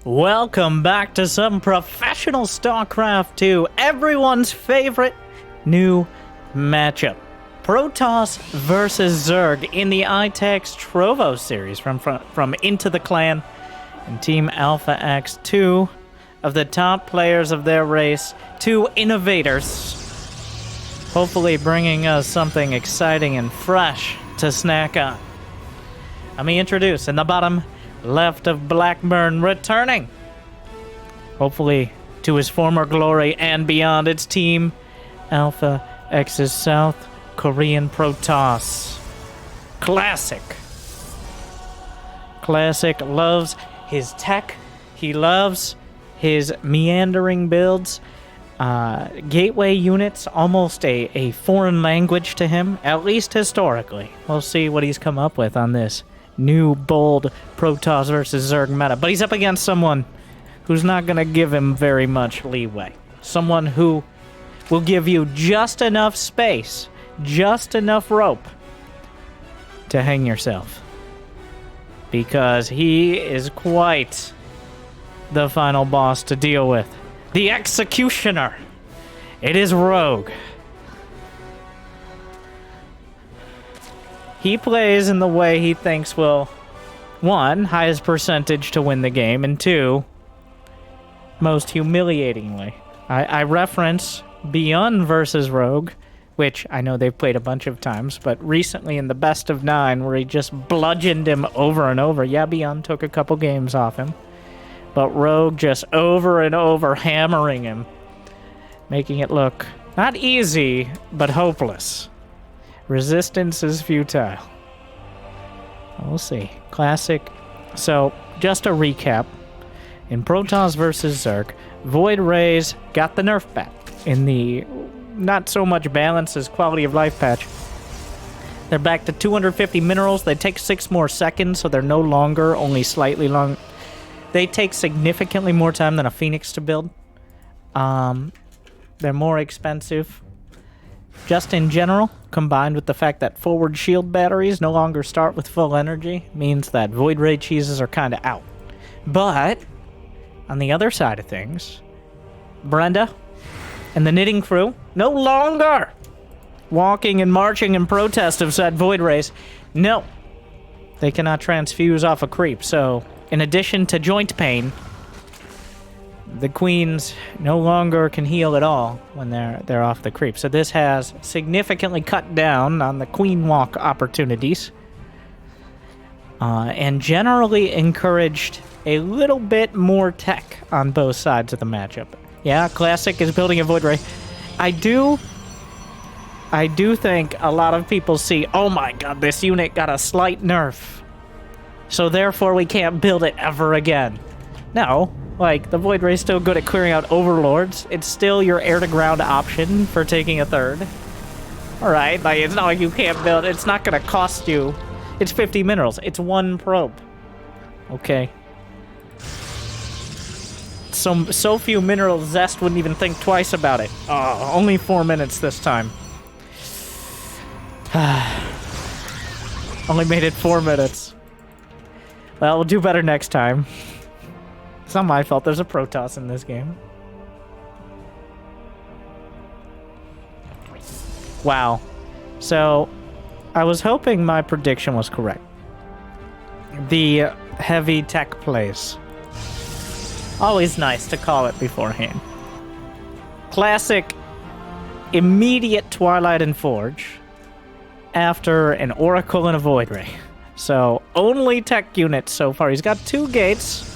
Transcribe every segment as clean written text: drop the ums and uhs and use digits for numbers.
Welcome back to some professional StarCraft 2, everyone's favorite new matchup. Protoss versus Zerg in the ITAX Trovo series from Into the Clan and Team AlphaX, two of the top players of their race, two innovators, hopefully bringing us something exciting and fresh to snack on. Let me introduce in the bottom left of Blackburn, returning, hopefully to his former glory and beyond. It's Team AlphaX's South Korean Protoss. Classic. Loves his tech. He loves his meandering builds. Gateway units, almost a foreign language to him, at least historically. We'll see what he's come up with on this new, bold Protoss versus Zerg meta. But he's up against someone who's not going to give him very much leeway. Someone who will give you just enough space, just enough rope to hang yourself. Because he is quite the final boss to deal with. The Executioner. It is Rogue. He plays in the way he thinks will, one, highest percentage to win the game, and two, most humiliatingly. I reference Byun versus Rogue, which I know they've played a bunch of times, but recently in the best of 9, where he just bludgeoned him over and over. Yeah, Byun took a couple games off him, but Rogue just over and over hammering him, making it look not easy, but hopeless. Resistance is futile. We'll see. Classic. So, just a recap. In Protoss versus Zerg, Void Rays got the nerf back in the not so much balance as quality of life patch. They're back to 250 minerals. They take 6 more seconds, so they're no longer only slightly long. They take significantly more time than a Phoenix to build. They're more expensive. Just in general, combined with the fact that forward shield batteries no longer start with full energy, means that Void Ray cheeses are kind of out. But, on the other side of things, Brenda and the Knitting Crew no longer walking and marching in protest of said Void Rays. No, they cannot transfuse off a creep. So, in addition to joint pain, the queens no longer can heal at all when they're off the creep. So this has significantly cut down on the queen walk opportunities, and generally encouraged a little bit more tech on both sides of the matchup. Yeah, Classic is building a Void Ray. I do think a lot of people see, oh my god, this unit got a slight nerf, so therefore we can't build it ever again. No. Like, the Void Ray's still good at clearing out Overlords. It's still your air-to-ground option for taking a third. Alright, like, it's not like you can't build. It's not gonna cost you. It's 50 minerals. It's 1 probe. Okay. So few minerals, Zest wouldn't even think twice about it. Oh, only 4 minutes this time. Only made it 4 minutes. Well, we'll do better next time. It's not my fault there's a Protoss in this game. Wow. So, I was hoping my prediction was correct. The heavy tech plays. Always nice to call it beforehand. Classic, immediate Twilight and Forge after an Oracle and a Void Ray. So, only tech units so far. He's got 2 gates.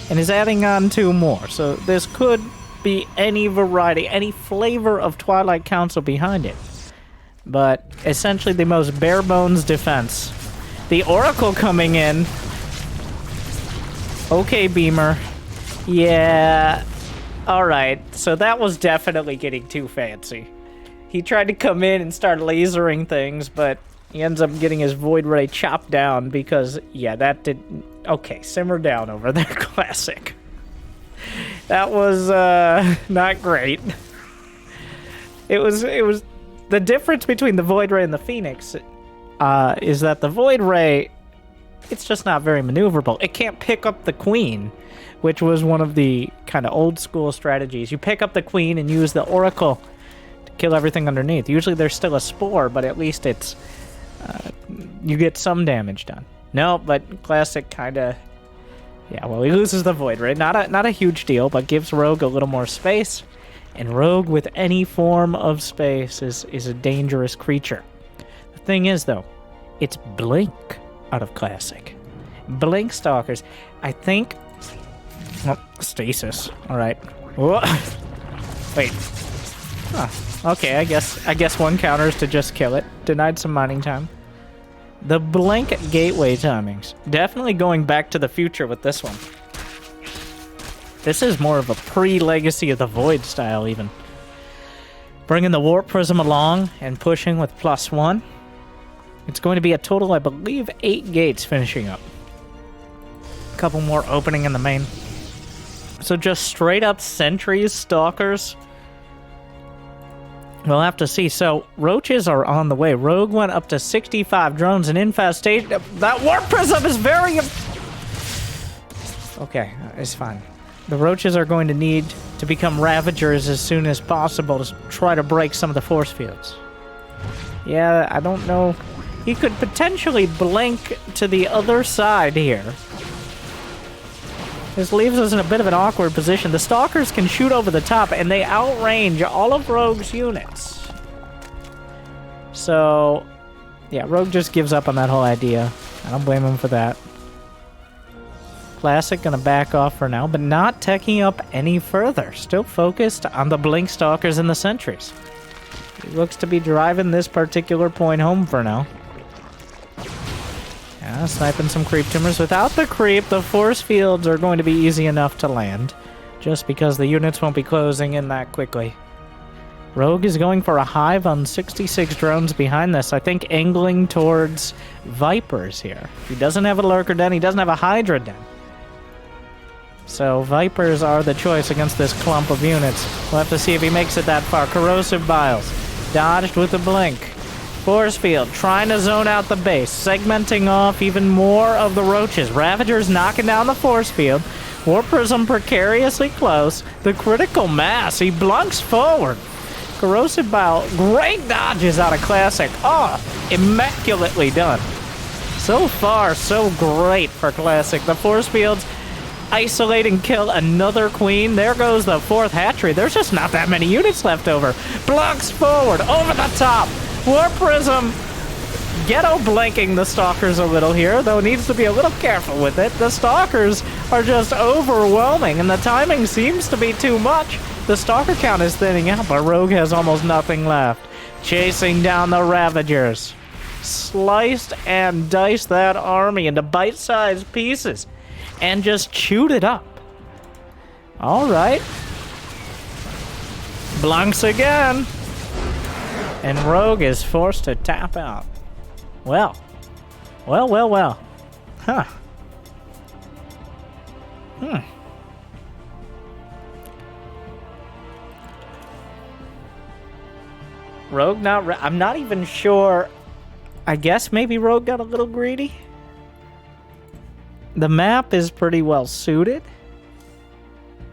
And is adding on 2 more. So this could be any variety, any flavor of Twilight Council behind it. But essentially the most bare bones defense. The Oracle coming in. Okay, Beamer. Yeah. Alright, so that was definitely getting too fancy. He tried to come in and start lasering things, but he ends up getting his Void Ray chopped down because, yeah, that didn't... Okay, simmer down over there, Classic. That was, not great. It was... The difference between the Void Ray and the Phoenix is that the Void Ray it's just not very maneuverable. It can't pick up the queen, which was one of the kind of old school strategies. You pick up the queen and use the oracle to kill everything underneath. Usually there's still a spore, but at least it's you get some damage done. No, but Classic kind of... Yeah, well, he loses the Void, right? Not a huge deal, but gives Rogue a little more space. And Rogue with any form of space is a dangerous creature. The thing is, though, it's Blink out of Classic. Blink Stalkers. I think... Oh, Stasis. All right. Whoa. Wait. Huh. Okay, I guess one counters to just kill it. Denied some mining time. The Blink gateway timings. Definitely going back to the future with this one. This is more of a pre-Legacy of the Void style, even. Bringing the Warp Prism along and pushing with +1. It's going to be a total, I believe, 8 gates finishing up. A couple more opening in the main. So just straight up sentries, stalkers. We'll have to see. So, roaches are on the way. Rogue went up to 65 drones and infestation. That Warp Prism is very... Okay, it's fine. The roaches are going to need to become Ravagers as soon as possible to try to break some of the force fields. Yeah, I don't know. He could potentially blink to the other side here. This leaves us in a bit of an awkward position. The Stalkers can shoot over the top, and they outrange all of Rogue's units. So, yeah, Rogue just gives up on that whole idea. I don't blame him for that. Classic gonna back off for now, but not teching up any further. Still focused on the Blink Stalkers and the Sentries. He looks to be driving this particular point home for now. Yeah, sniping some creep tumors. Without the creep, the force fields are going to be easy enough to land, just because the units won't be closing in that quickly. Rogue is going for a hive on 66 drones behind this. I think angling towards Vipers here. He doesn't have a Lurker Den. He doesn't have a Hydra Den. So Vipers are the choice against this clump of units. We'll have to see if he makes it that far. Corrosive Biles. Dodged with a blink. Force field, trying to zone out the base, segmenting off even more of the roaches. Ravagers knocking down the force field. Warp Prism precariously close. The critical mass, he blunks forward. Corrosive Bile, great dodges out of Classic. Oh, immaculately done. So far, so great for Classic. The force fields isolate and kill another queen. There goes the 4th hatchery. There's just not that many units left over. Blunks forward, over the top. Warp Prism ghetto blanking the Stalkers a little here, though needs to be a little careful with it. The Stalkers are just overwhelming, and the timing seems to be too much. The Stalker count is thinning out, but Rogue has almost nothing left. Chasing down the Ravagers. Sliced and diced that army into bite-sized pieces, and just chewed it up. Alright. Blunks again. And Rogue is forced to tap out. Well. Huh. Rogue I'm not even sure. I guess maybe Rogue got a little greedy. The map is pretty well suited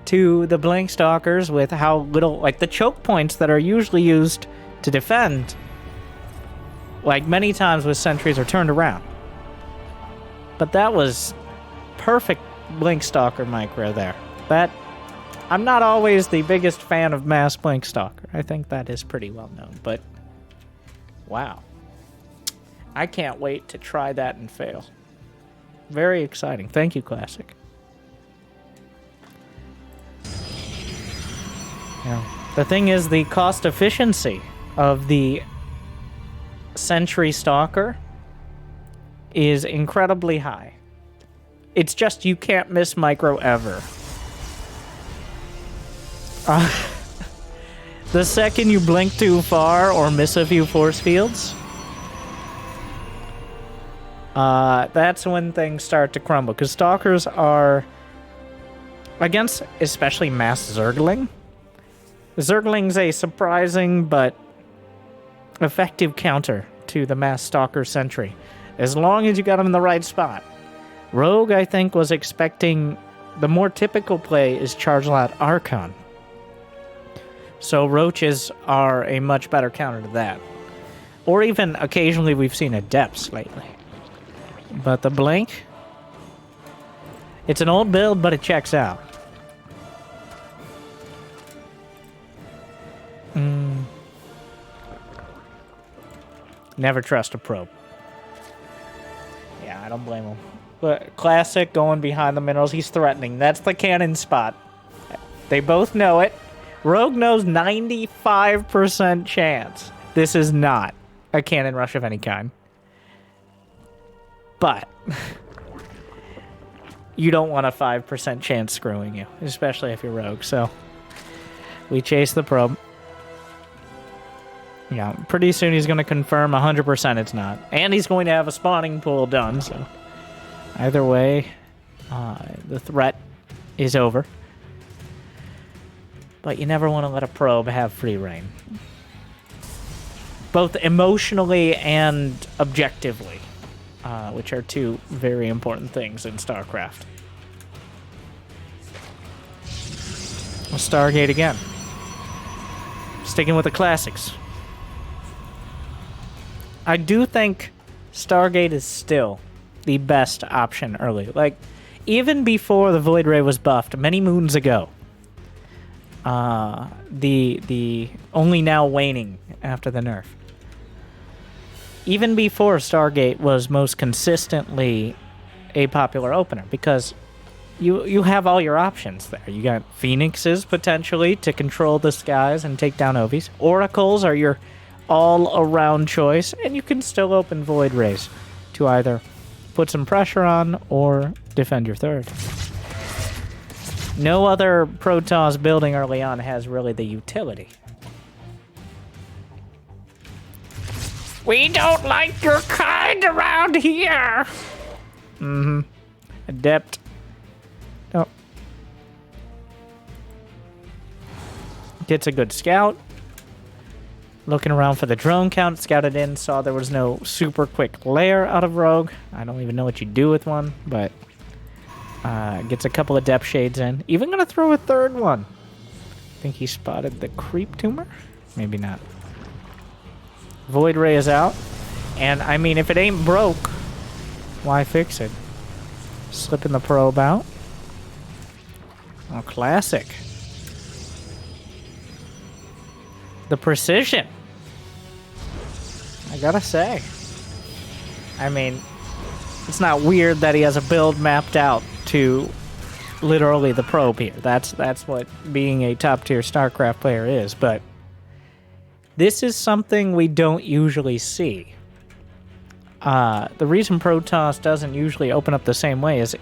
to the Blink Stalkers with how little, like the choke points that are usually used to defend, like many times with sentries, are turned around. But that was perfect Blink Stalker micro there. That, I'm not always the biggest fan of mass Blink Stalker. I think that is pretty well known, but wow. I can't wait to try that and fail. Very exciting. Thank you, Classic. Yeah. The thing is, the cost efficiency of the Sentry Stalker is incredibly high. It's just you can't miss micro ever. The second you blink too far or miss a few force fields, that's when things start to crumble. Because Stalkers are, against especially mass Zergling. Zergling's a surprising but effective counter to the mass Stalker Sentry, as long as you got him in the right spot. Rogue, I think, was expecting... The more typical play is Charge Lot Archon. So Roaches are a much better counter to that. Or even occasionally we've seen Adepts lately. But the Blink... It's an old build, but it checks out. Never trust a probe. Yeah, I don't blame him. But Classic going behind the minerals. He's threatening. That's the cannon spot. They both know it. Rogue knows 95% chance. This is not a cannon rush of any kind. But you don't want a 5% chance screwing you, especially if you're Rogue. So we chase the probe. Yeah, pretty soon he's going to confirm 100% it's not. And he's going to have a spawning pool done, so... Either way, the threat is over. But you never want to let a probe have free reign. Both emotionally and objectively, which are two very important things in StarCraft. Stargate again. Sticking with the classics. I do think Stargate is still the best option early. Like, even before the Void Ray was buffed many moons ago, the only now waning after the nerf. Even before Stargate was most consistently a popular opener, because you have all your options there. You got Phoenixes, potentially, to control the skies and take down Ovies. Oracles are your all-around choice, and you can still open Void Rays to either put some pressure on or defend your third. No other Protoss building early on has really the utility. We don't like your kind around here! Mm-hmm. Adept. Oh. Gets a good scout. Looking around for the drone count, scouted in, saw there was no super quick lair out of Rogue. I don't even know what you do with one, but gets a couple of depth shades in. Even gonna throw a third one. Think he spotted the creep tumor? Maybe not. Void Ray is out. And I mean, if it ain't broke, why fix it? Slipping the probe out. Oh, classic. The precision. I gotta say. I mean, it's not weird that he has a build mapped out to literally the probe here. That's what being a top-tier StarCraft player is, but this is something we don't usually see. The reason Protoss doesn't usually open up the same way is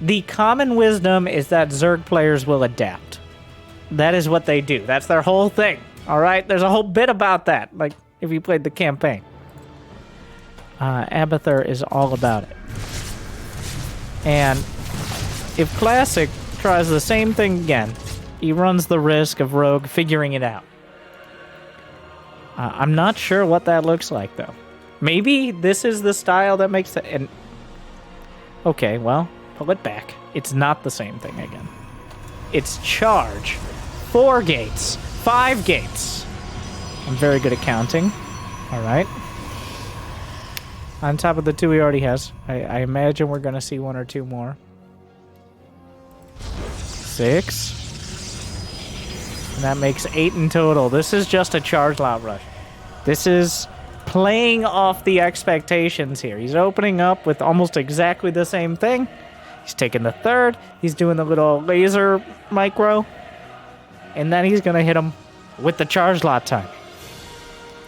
the common wisdom is that Zerg players will adapt. That is what they do. That's their whole thing. All right? There's a whole bit about that, like if you played the campaign. Abathur is all about it. And if Classic tries the same thing again, he runs the risk of Rogue figuring it out. I'm not sure what that looks like, though. Maybe this is the style that makes it... And okay, well, pull it back. It's not the same thing again. It's charge. 4 gates. 5 gates. I'm very good at counting. All right. On top of the 2 he already has. I imagine we're going to see 1 or 2 more. 6. And that makes 8 in total. This is just a charge lot rush. This is playing off the expectations here. He's opening up with almost exactly the same thing. He's taking the third. He's doing the little laser micro. And then he's going to hit him with the charge lot time.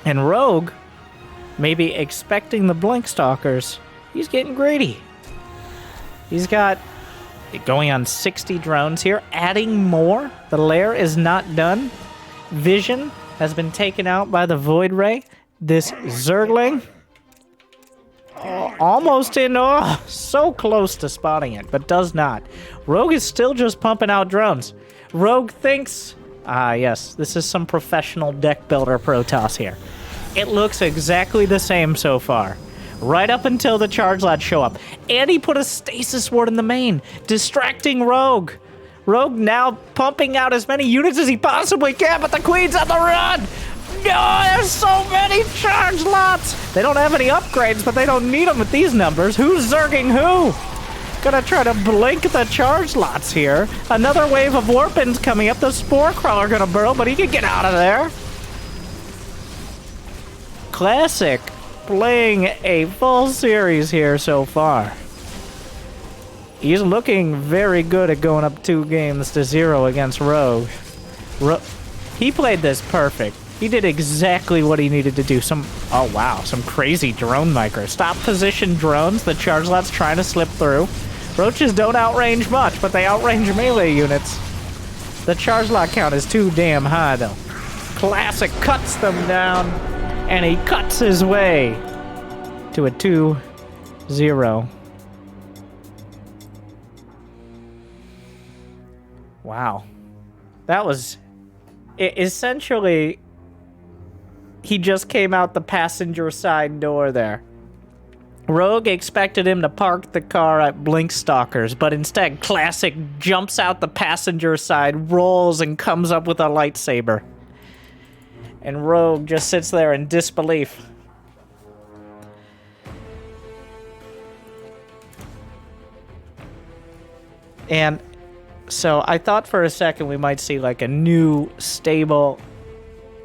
And Rogue, maybe expecting the Blink Stalkers, he's getting greedy. He's got going on 60 drones here, adding more. The lair is not done. Vision has been taken out by the Void Ray. This Zergling, almost in, so close to spotting it, but does not. Rogue is still just pumping out drones. Rogue thinks, yes, this is some professional deck builder Protoss here. It looks exactly the same so far. right up until the charge lots show up. And he put a stasis ward in the main, distracting Rogue. Rogue now pumping out as many units as he possibly can, but the Queen's on the run! No, there's so many charge lots! They don't have any upgrades, but they don't need them with these numbers. Who's zerging who? Gonna try to blink the charge lots here. Another wave of warpins coming up. The Spore Crawler gonna burrow, but he can get out of there. Classic playing a full series here so far. He's looking very good at going up 2-0 against Rogue. He played this perfect. He did exactly what he needed to do. Oh wow, some crazy drone micro. Stop position drones. The charge lot's trying to slip through. Roaches don't outrange much, but they outrange melee units. The charge lot count is too damn high though. Classic cuts them down, and he cuts his way to a 2-0. Wow. That was... essentially, he just came out the passenger side door there. Rogue expected him to park the car at Blink Stalkers, but instead, Classic jumps out the passenger side, rolls, and comes up with a lightsaber. And Rogue just sits there in disbelief. And so I thought for a second we might see like a new stable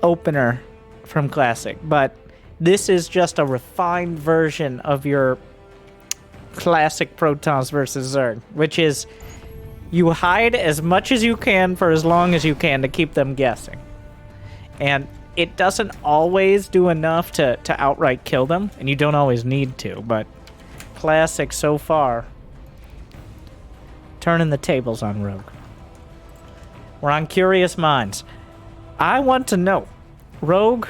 opener from Classic, but this is just a refined version of your classic Protoss versus Zerg, which is you hide as much as you can for as long as you can to keep them guessing. And it doesn't always do enough to outright kill them, and you don't always need to, but Classic so far turning the tables on Rogue. We're on Curious Minds. I want to know, Rogue...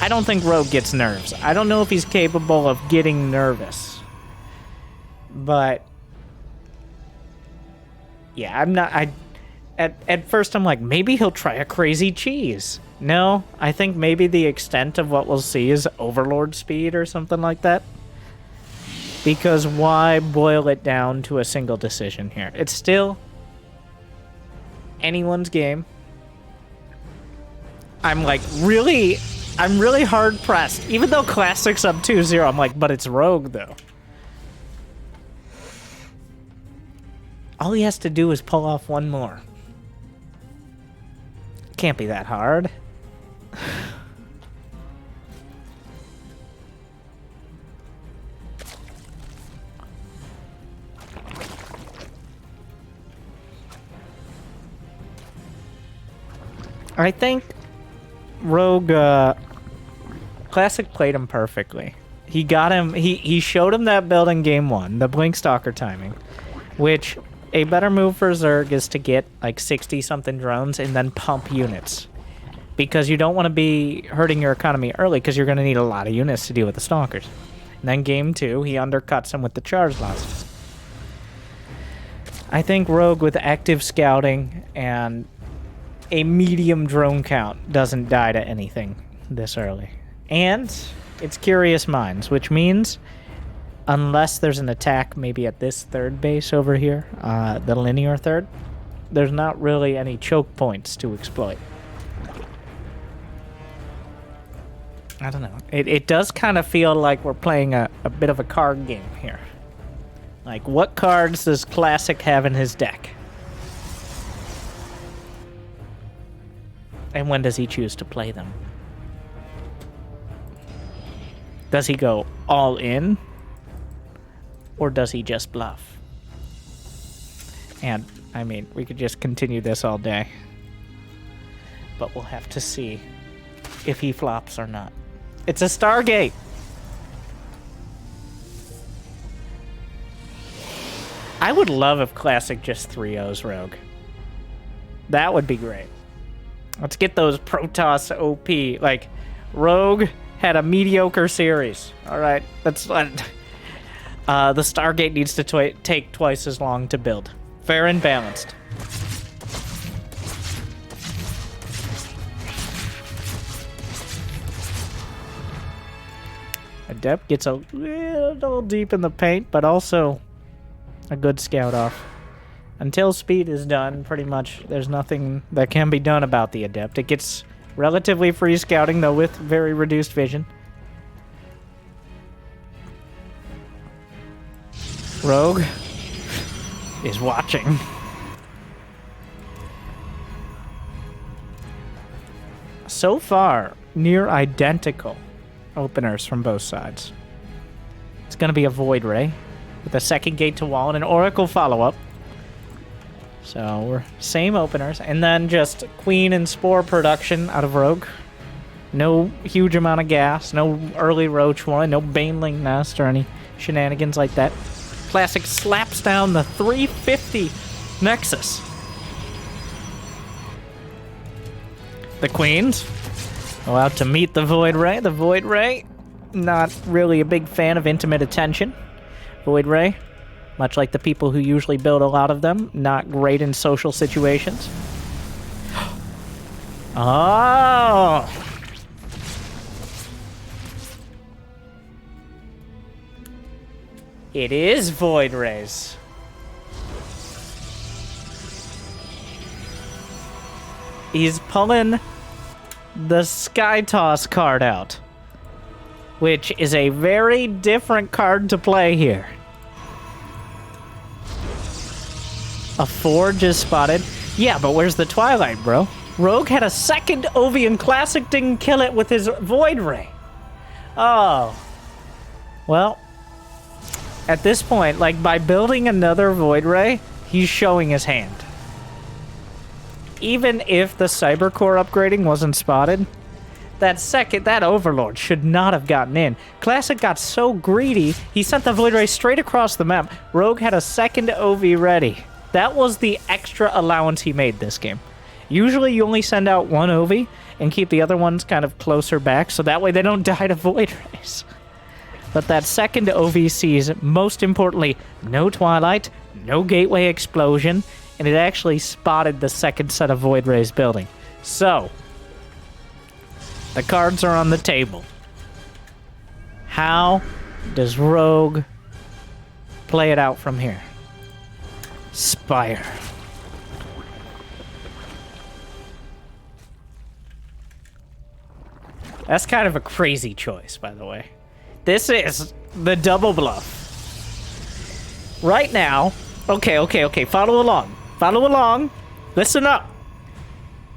I don't think Rogue gets nerves. I don't know if he's capable of getting nervous. But... yeah, I'm not... At first I'm like, maybe he'll try a crazy cheese. No, I think maybe the extent of what we'll see is Overlord speed or something like that. Because why boil it down to a single decision here? It's still anyone's game. I'm really hard pressed. Even though Classic's up 2-0, I'm like, but it's Rogue though. All he has to do is pull off one more. Can't be that hard. I think Rogue Classic played him perfectly. He got him, he showed him that build in game 1, the Blink Stalker timing, which a better move for Zerg is to get like 60-something drones and then pump units. Because you don't want to be hurting your economy early because you're going to need a lot of units to deal with the Stalkers. And then game 2, he undercuts him with the charge lots. I think Rogue with active scouting and a medium drone count doesn't die to anything this early. And it's Curious Minds, which means unless there's an attack maybe at this third base over here, the linear third, there's not really any choke points to exploit. I don't know. It does kind of feel like we're playing a bit of a card game here. Like, what cards does Classic have in his deck? And when does he choose to play them? Does he go all in? Or does he just bluff? And, I mean, we could just continue this all day. But we'll have to see if he flops or not. It's a Stargate! I would love if Classic just 3-0s Rogue. That would be great. Let's get those Protoss OP. Like, Rogue had a mediocre series. Alright, that's... the Stargate needs to take twice as long to build. Fair and balanced. Adept gets a little deep in the paint, but also a good scout off. Until speed is done, pretty much there's nothing that can be done about the Adept. It gets relatively free scouting, though with very reduced vision. Rogue is watching. So far, near identical openers from both sides. It's going to be a Void Ray with a second gate to wall and an Oracle follow-up. So we're same openers, and then just Queen and Spore production out of Rogue. No huge amount of gas, no early Roach one, no Baneling Nest or any shenanigans like that. Classic slaps down the 350 Nexus. The Queens go out to meet the Void Ray. The Void Ray, not really a big fan of intimate attention. Void Ray, much like the people who usually build a lot of them, not great in social situations. Oh! It is Void Rays. He's pulling the Sky Toss card out, which is a very different card to play here. A Forge is spotted. Yeah, but where's the Twilight, bro? Rogue had a second Ovian Classic, didn't kill it with his Void Ray. Oh. Well, at this point, like, by building another Void Ray, he's showing his hand. Even if the Cybercore upgrading wasn't spotted, that Overlord should not have gotten in. Classic got so greedy, he sent the Void Ray straight across the map. Rogue had a second OV ready. That was the extra allowance he made this game. Usually you only send out one OV and keep the other ones kind of closer back, so that way they don't die to Void Rays. But that second OV sees, most importantly, no Twilight, no Gateway Explosion, and it actually spotted the second set of Void Rays building. So, the cards are on the table. How does Rogue play it out from here? Spire. That's kind of a crazy choice, by the way. This is the double bluff. Right now, okay, follow along. Follow along. Listen up.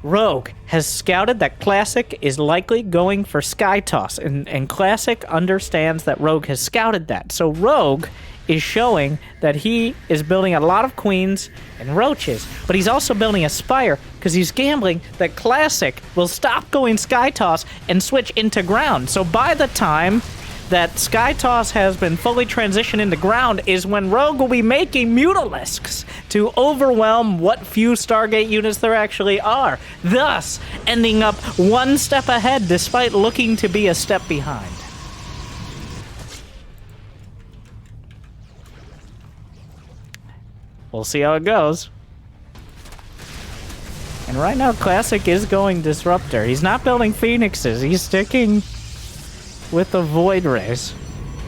Rogue has scouted that Classic is likely going for Sky Toss, and Classic understands that Rogue has scouted that. So Rogue is showing that he is building a lot of Queens and Roaches, but he's also building a Spire because he's gambling that Classic will stop going Sky Toss and switch into ground. So by the time that Sky Toss has been fully transitioned into ground is when Rogue will be making Mutalisks to overwhelm what few Stargate units there actually are, thus ending up one step ahead despite looking to be a step behind. We'll see how it goes. And right now, Classic is going Disruptor. He's not building Phoenixes. He's sticking with the Void Rays,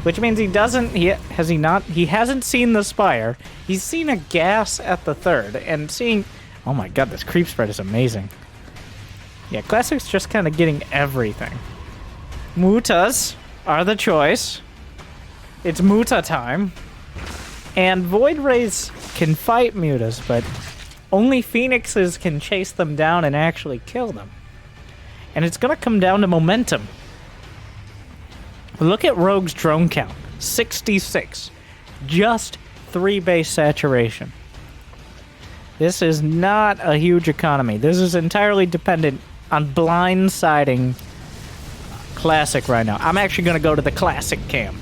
which means he doesn't. He hasn't seen the Spire. He's seen a gas at the third, and seeing. Oh my god, this creep spread is amazing. Yeah, Classic's just kind of getting everything. Mutas are the choice. It's Muta time. And Void Rays can fight Mutas, but only Phoenixes can chase them down and actually kill them. And it's going to come down to momentum. Look at Rogue's drone count. 66. Just 3 base saturation. This is not a huge economy. This is entirely dependent on blindsiding Classic right now. I'm actually going to go to the Classic cam.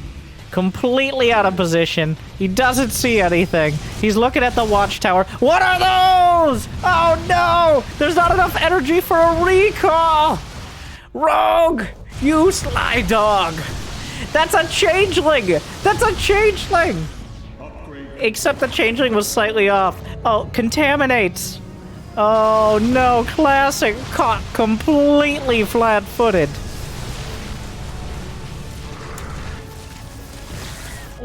Completely out of position. He doesn't see anything. He's looking at the watchtower. What are those? Oh no! There's not enough energy for a recall! Rogue! You sly dog! That's a changeling! That's a changeling! Except the changeling was slightly off. Oh, contaminates! Oh no, Classic caught completely flat-footed.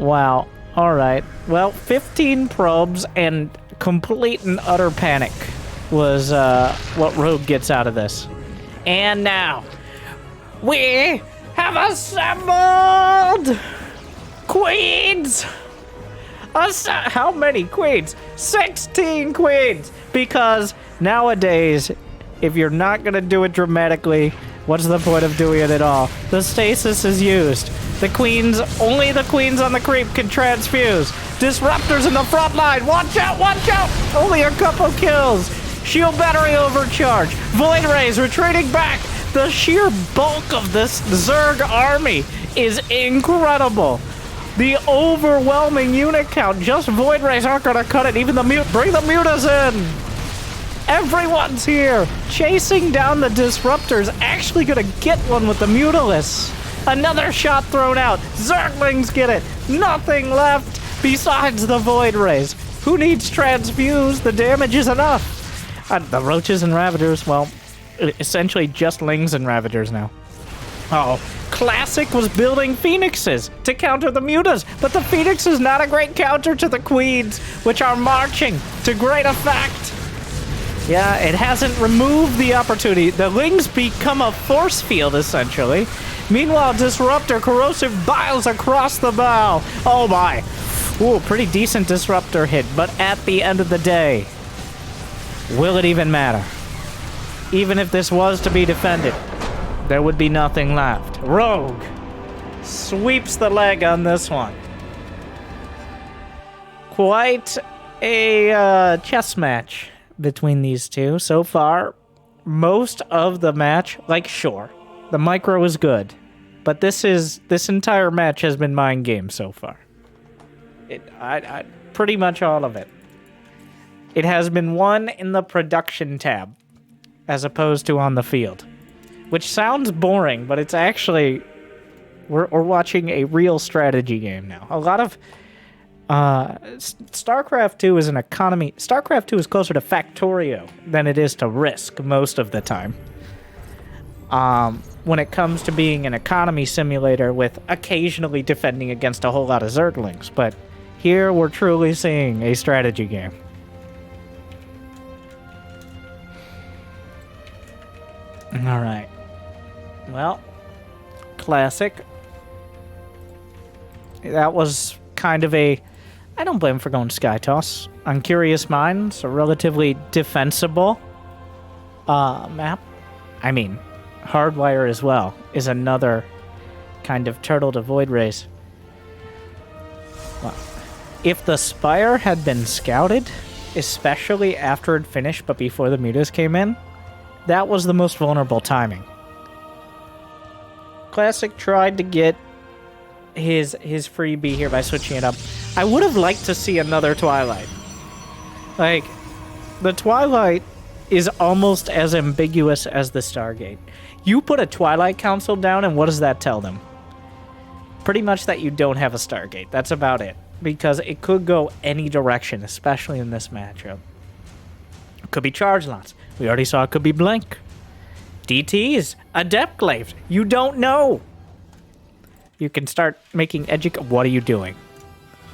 Wow. All right. Well, 15 probes and complete and utter panic was what Rogue gets out of this. And now, we have assembled queens! How many queens? 16 queens! Because nowadays, if you're not gonna do it dramatically, what's the point of doing it at all? The stasis is used. Only the queens on the creep can transfuse. Disruptors in the front line. Watch out, watch out! Only a couple kills. Shield battery overcharge. Void rays retreating back. The sheer bulk of this Zerg army is incredible. The overwhelming unit count. Just void rays aren't gonna cut it. Even the bring the mutas in. Everyone's here. Chasing down the disruptors. Actually gonna get one with the Mutalisk. Another shot thrown out. Zerglings get it. Nothing left besides the void rays. Who needs transfuse? The damage is enough. The roaches and ravagers, well, essentially just lings and ravagers now. Oh, Classic was building phoenixes to counter the mutas, but the phoenix is not a great counter to the queens, which are marching to great effect. Yeah, it hasn't removed the opportunity. The lings become a force field, essentially. Meanwhile, Disruptor corrosive biles across the bow. Oh my. Ooh, pretty decent Disruptor hit, but at the end of the day, will it even matter? Even if this was to be defended, there would be nothing left. Rogue sweeps the leg on this one. Quite a chess match between these two so far. Most of the match, like, sure, the micro is good, but this entire match has been mind games so far. Pretty much all of it. It has been won in the production tab, as opposed to on the field, which sounds boring, but it's actually we're watching a real strategy game now. A lot of StarCraft 2 is an economy. StarCraft 2 is closer to Factorio than it is to Risk most of the time. When it comes to being an economy simulator with occasionally defending against a whole lot of Zerglings, but here we're truly seeing a strategy game. All right. Well, Classic. That was kind of a... I don't blame him for going Sky Toss. On Curious Minds, a relatively defensible map. I mean, Hardwire as well is another kind of turtle to void race. Well, if the Spire had been scouted, especially after it finished but before the mutas came in, that was the most vulnerable timing. Classic tried to get his freebie here by switching it up. I would have liked to see another Twilight. Like, the Twilight is almost as ambiguous as the Stargate. You put a Twilight Council down, and what does that tell them? Pretty much that you don't have a Stargate. That's about it. Because it could go any direction, especially in this matchup. It could be Charge Lots. We already saw it could be Blink. DTs. Adept Glaives. You don't know. You can start making What are you doing?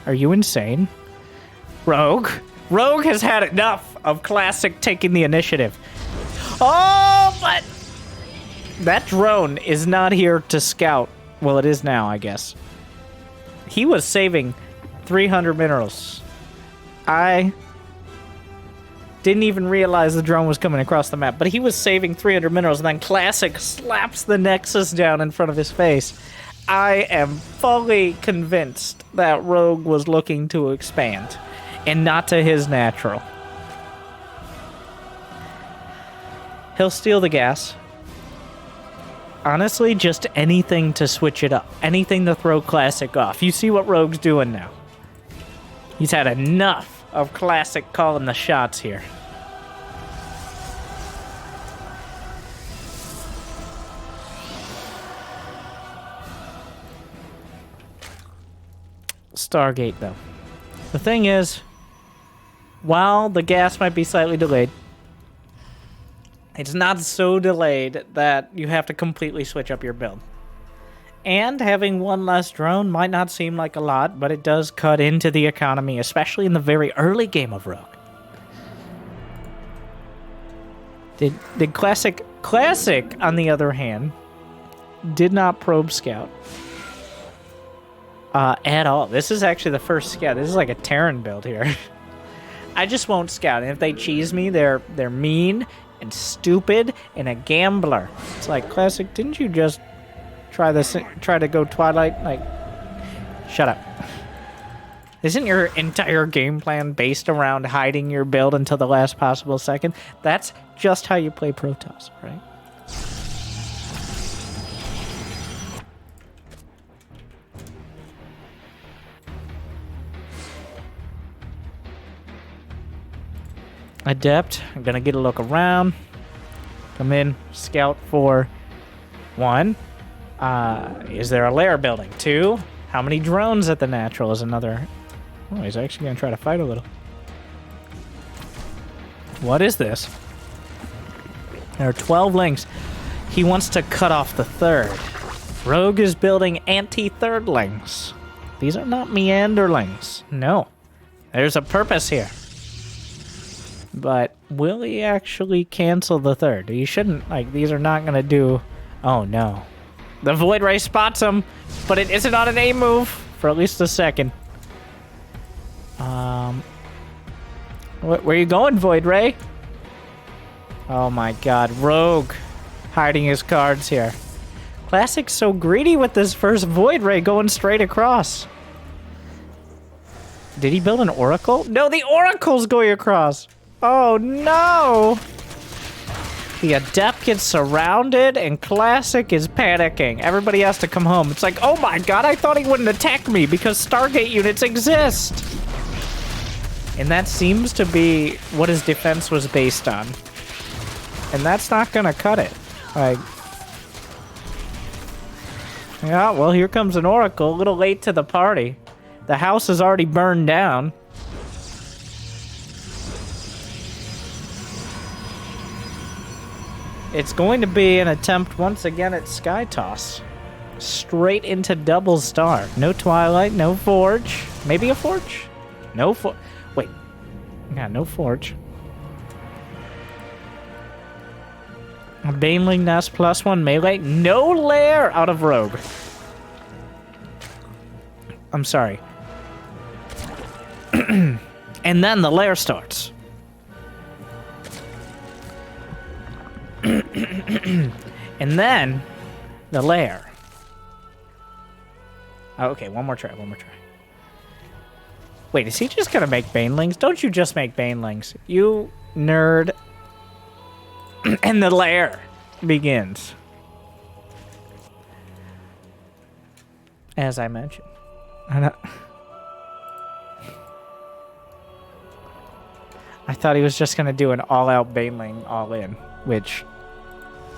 Are you insane? Rogue? Rogue has had enough of Classic taking the initiative. Oh, but... that drone is not here to scout. Well, it is now, I guess. He was saving 300 minerals. I didn't even realize the drone was coming across the map, but he was saving 300 minerals, and then Classic slaps the Nexus down in front of his face. I am fully convinced that Rogue was looking to expand, and not to his natural. He'll steal the gas. Honestly, just anything to switch it up. Anything to throw Classic off. You see what Rogue's doing now. He's had enough of Classic calling the shots here. Stargate, though. The thing is, while the gas might be slightly delayed, it's not so delayed that you have to completely switch up your build. And having one less drone might not seem like a lot, but it does cut into the economy, especially in the very early game of Rogue. Did Classic, on the other hand, did not probe scout at all. This is actually the first scout. This is like a Terran build here. I just won't scout, and if they cheese me, they're mean and stupid and a gambler. It's like, Classic, didn't you just try to go Twilight? Like, shut up. Isn't your entire game plan based around hiding your build until the last possible second? That's just how you play Protoss, right? Adept, I'm gonna get a look around. Come in, scout for 1. Is there a lair building? 2. How many drones at the natural is another. Oh, he's actually gonna try to fight a little. What is this? There are 12 links. He wants to cut off the 3rd. Rogue is building anti-thirdlings. These are not meanderlings. No. There's a purpose here. But will he actually cancel the 3rd? He shouldn't. Like, these are not gonna do. Oh no. The Void Ray spots him, but it isn't on an A move for at least a second. Where are you going, Void Ray? Oh my god, Rogue hiding his cards here. Classic's so greedy with this first Void Ray going straight across. Did he build an Oracle? No, the Oracle's going across. Oh no! The Adept gets surrounded and Classic is panicking. Everybody has to come home. It's like, oh my god, I thought he wouldn't attack me because Stargate units exist! And that seems to be what his defense was based on. And that's not gonna cut it. Like, yeah, well, here comes an Oracle, a little late to the party. The house is already burned down. It's going to be an attempt once again at Sky Toss. Straight into double star. No Twilight, no Forge. Maybe a Forge? No Wait. Yeah, no Forge. A Baneling Nest +1 melee. No lair out of Rogue. I'm sorry. And then the lair starts. And then the lair. Oh, okay, one more try. Wait, is he just gonna make Banelings? Don't you just make Banelings, you nerd. And the lair begins. As I mentioned. I thought he was just gonna do an all-out Baneling all-in, which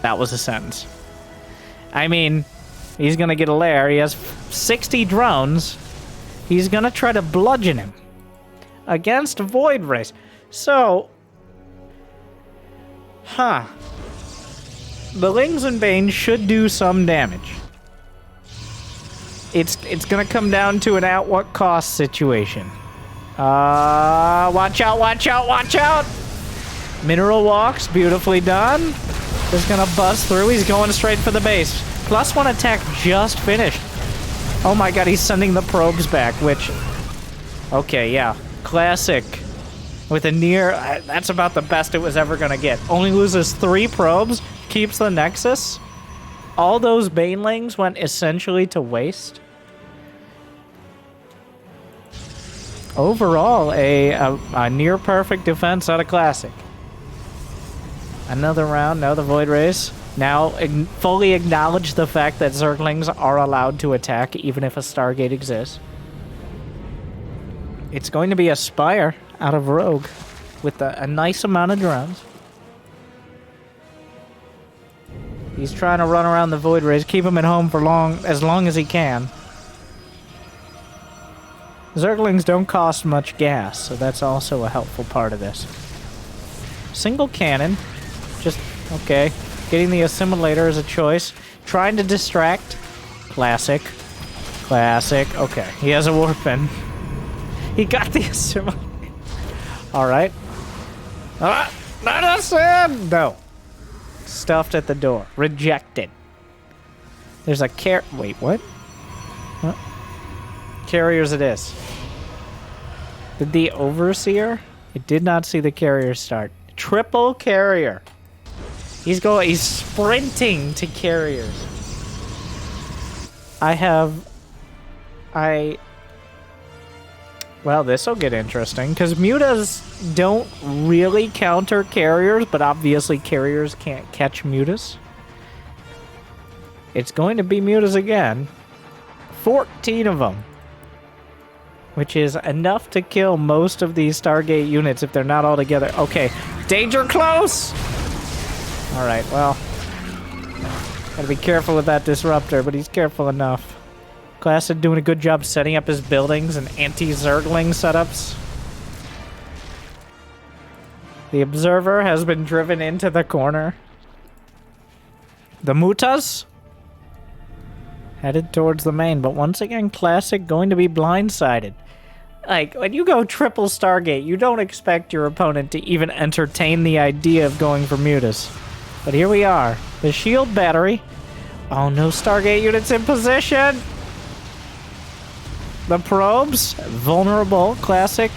that was a sentence. I mean, he's gonna get a lair. He has 60 drones. He's gonna try to bludgeon him against Void Rays. So, the Lings and Banes should do some damage. It's gonna come down to an at what cost situation. Watch out! Mineral walks, beautifully done. Just gonna buzz through. He's going straight for the base. +1 attack just finished. Oh my god, he's sending the probes back, which... Okay, yeah. Classic. With a near... That's about the best it was ever gonna get. Only loses 3 probes, keeps the Nexus. All those Banelings went essentially to waste. Overall, a near-perfect defense out of Classic. Another round, no, the Void Rays. Now, fully acknowledge the fact that Zerglings are allowed to attack, even if a Stargate exists. It's going to be a Spire out of Rogue, with a nice amount of drones. He's trying to run around the Void Rays, keep him at home for as long as he can. Zerglings don't cost much gas, so that's also a helpful part of this. Single cannon. Just, okay. Getting the assimilator is a choice. Trying to distract. Classic. Classic. Okay, he has a warpin. He got the assimilate. Alright. Let us in! No. Stuffed at the door. Rejected. There's a wait, what? Huh? Carriers it is. Did the overseer? It did not see the carrier start. Triple carrier. He's sprinting to carriers. Well, this'll get interesting, because mutas don't really counter carriers, but obviously carriers can't catch mutas. It's going to be mutas again. 14 of them. Which is enough to kill most of these Stargate units if they're not all together. Okay, danger close! Alright, well. Gotta be careful with that disruptor, but he's careful enough. Classic doing a good job setting up his buildings and anti-Zergling setups. The observer has been driven into the corner. The mutas headed towards the main, but once again, Classic going to be blindsided. Like, when you go triple Stargate, you don't expect your opponent to even entertain the idea of going for mutas. But here we are. The shield battery. Oh, no Stargate units in position! The probes, vulnerable, Classic.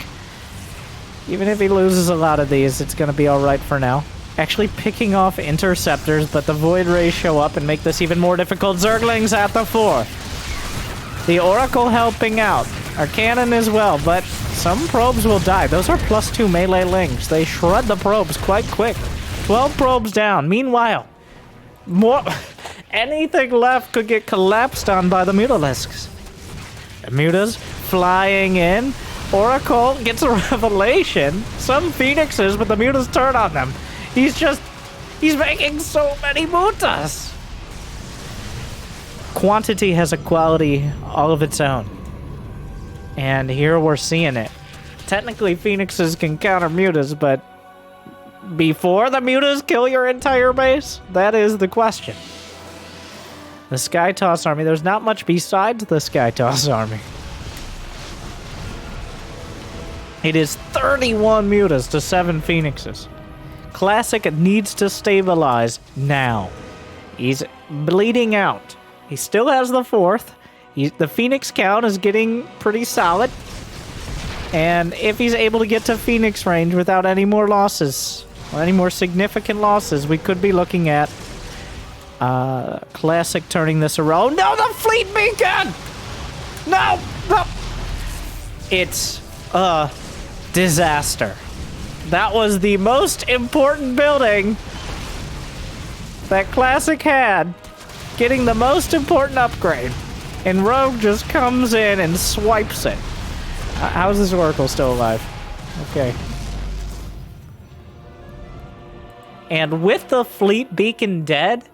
Even if he loses a lot of these, it's going to be alright for now. Actually picking off interceptors, but the Void Rays show up and make this even more difficult. Zerglings at the fore. The Oracle helping out. Our cannon as well, but some probes will die. Those are +2 melee links. They shred the probes quite quick. 12 probes down. Meanwhile, more anything left could get collapsed on by the Mutalisks. The mutas flying in. Oracle gets a revelation. Some phoenixes, but the mutas turn on them. He's making so many mutas. Quantity has a quality all of its own. And here we're seeing it. Technically, phoenixes can counter mutas, but before the mutas kill your entire base? That is the question. The Sky Toss army, there's not much besides the Sky Toss army. It is 31 mutas to 7 phoenixes. Classic needs to stabilize now. He's bleeding out. He still has the 4th. The Phoenix count is getting pretty solid. And if he's able to get to Phoenix range without any more losses, or any more significant losses, we could be looking at Classic turning this around. No, the fleet beacon! No! No! It's a disaster. That was the most important building that Classic had, getting the most important upgrade. And Rogue just comes in and swipes it. How's this Oracle still alive? Okay. And with the fleet beacon dead,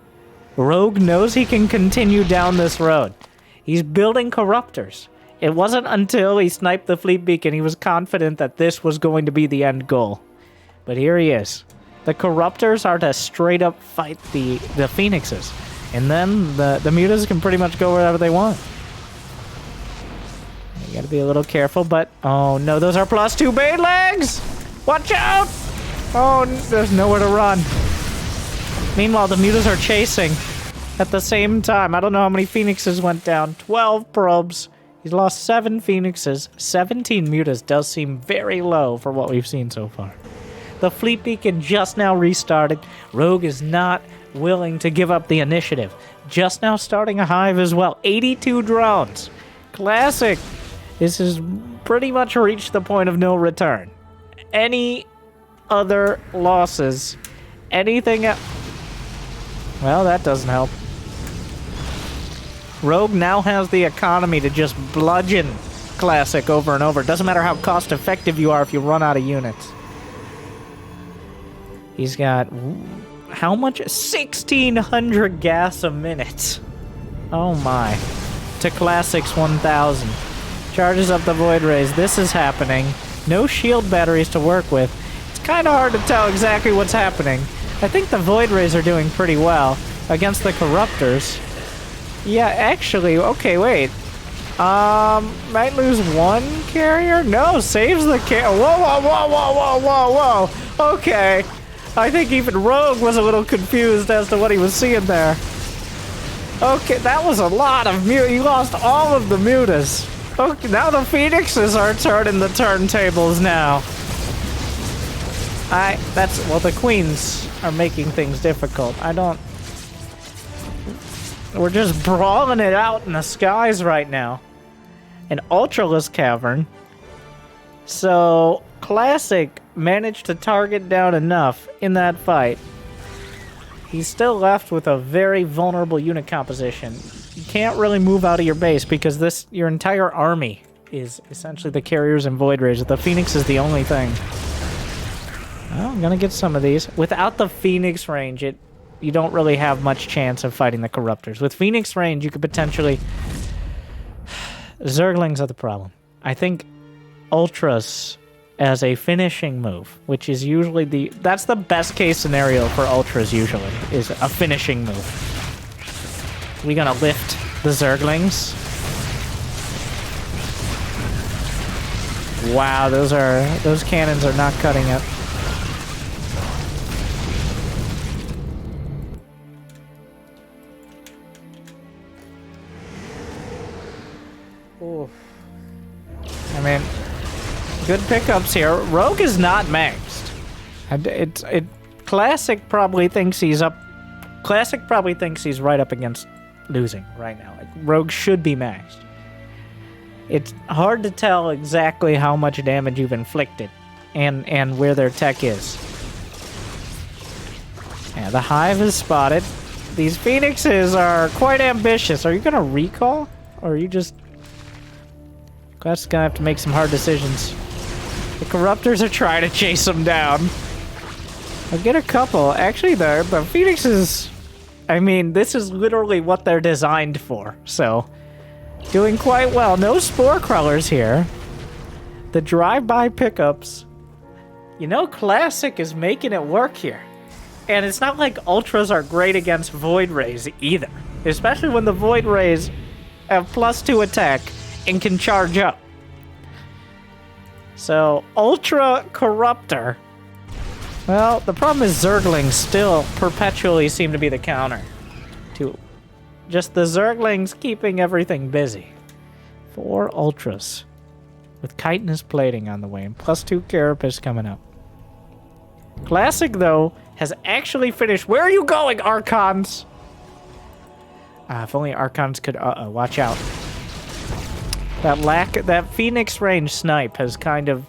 Rogue knows he can continue down this road. He's building corruptors. It wasn't until he sniped the fleet beacon he was confident that this was going to be the end goal. But here he is. The corruptors are to straight up fight the phoenixes. And then the mutas can pretty much go wherever they want. You gotta be a little careful, but... Oh no, those are +2 bait legs! Watch out! Oh, there's nowhere to run. Meanwhile, the mutas are chasing at the same time. I don't know how many phoenixes went down. 12 probes. He's lost 7 phoenixes. 17 mutas does seem very low for what we've seen so far. The fleet beacon just now restarted. Rogue is not willing to give up the initiative. Just now starting a hive as well. 82 drones. Classic. This has pretty much reached the point of no return. Any other losses? Anything else? Well, that doesn't help. Rogue now has the economy to just bludgeon Classic over and over. It doesn't matter how cost effective you are if you run out of units. He's got... How much? 1,600 gas a minute. Oh my. To Classic's 1,000. Charges up the Void Rays. This is happening. No shield batteries to work with. It's kind of hard to tell exactly what's happening. I think the Void Rays are doing pretty well against the Corruptors. Yeah, actually, okay, wait. Might lose one carrier? No, saves the carrier. Whoa, whoa, whoa, whoa, whoa, whoa, whoa. Okay. I think even Rogue was a little confused as to what he was seeing there. Okay, that was a lot of mut. You lost all of the mutas. Okay, now the Phoenixes are turning the turntables now. Well, the queens are making things difficult. We're just brawling it out in the skies right now. An Ultraless Cavern. So, Classic managed to target down enough in that fight. He's still left with a very vulnerable unit composition. You can't really move out of your base because your entire army is essentially the carriers and void rays. The Phoenix is the only thing. Well, I'm gonna get some of these. Without the Phoenix range, you don't really have much chance of fighting the Corruptors. With Phoenix range, you could potentially... Zerglings are the problem. I think Ultras as a finishing move, which is usually that's the best case scenario for Ultras usually, is a finishing move. We gonna lift the Zerglings. Wow, those cannons are not cutting it. Oof. I mean, good pickups here. Rogue is not maxed. Classic probably thinks he's up. Classic probably thinks he's right up against losing right now. Like, Rogue should be maxed. It's hard to tell exactly how much damage you've inflicted and where their tech is. Yeah, the Hive is spotted. These Phoenixes are quite ambitious. Are you gonna recall? Or are you just... Classic's gonna have to make some hard decisions. The Corruptors are trying to chase them down. I'll get a couple. Actually, the Phoenixes... I mean, this is literally what they're designed for, so... Doing quite well. No Spore Crawlers here. The drive-by pickups. You know, Classic is making it work here. And it's not like Ultras are great against Void Rays either. Especially when the Void Rays have +2 attack and can charge up. So, Ultra Corruptor. Well, the problem is Zerglings still perpetually seem to be the counter to just the Zerglings keeping everything busy. 4 Ultras with chitinous plating on the way and +2 Carapace coming up. Classic, though, has actually finished. Where are you going, Archons? If only Archons could... watch out. That Phoenix range snipe has kind of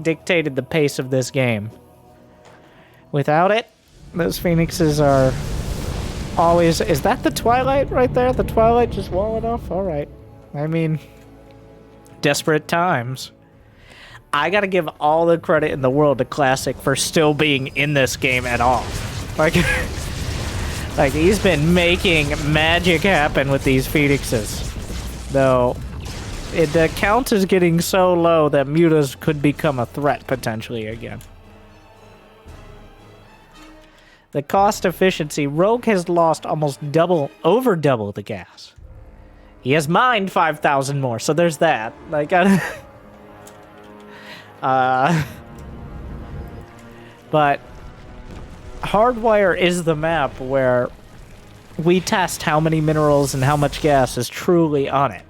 dictated the pace of this game. Without it, those Phoenixes are always... Is that the Twilight right there? The Twilight just walling off? Alright. I mean, desperate times. I gotta give all the credit in the world to Classic for still being in this game at all. Like, like he's been making magic happen with these Phoenixes. Though, the count is getting so low that mutas could become a threat potentially again. The cost efficiency, Rogue has lost almost over double the gas. He has mined 5,000 more, so there's that. Like, but Hardwire is the map where we test how many minerals and how much gas is truly on it.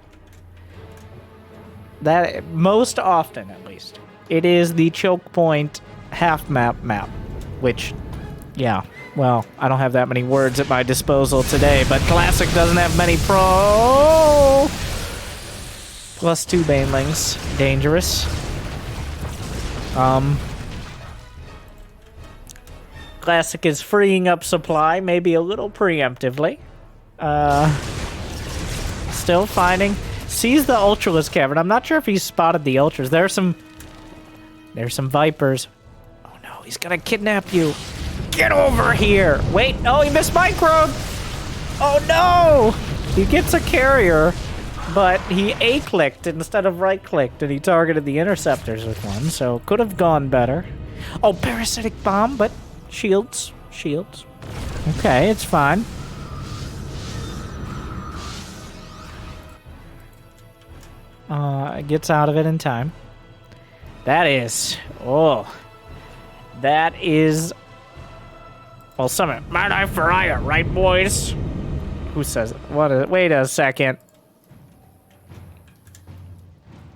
That, most often at least, it is the choke point half map, which, yeah, well, I don't have that many words at my disposal today, but Classic doesn't have many +2 Banelings, dangerous. Classic is freeing up supply, maybe a little preemptively. Still finding... Sees the Ultraless Cavern. I'm not sure if he's spotted the Ultras. There's some Vipers. Oh no, he's gonna kidnap you. Get over here. Wait, oh, he missed micro. Oh no! He gets a carrier, but he A-clicked instead of right-clicked, and he targeted the interceptors with one, so could have gone better. Oh, parasitic bomb, but shields. Okay, it's fine. Gets out of it in time. That is... Oh. That is... Well, summon. Mount I for ire, right, boys? Who says it? Wait a second.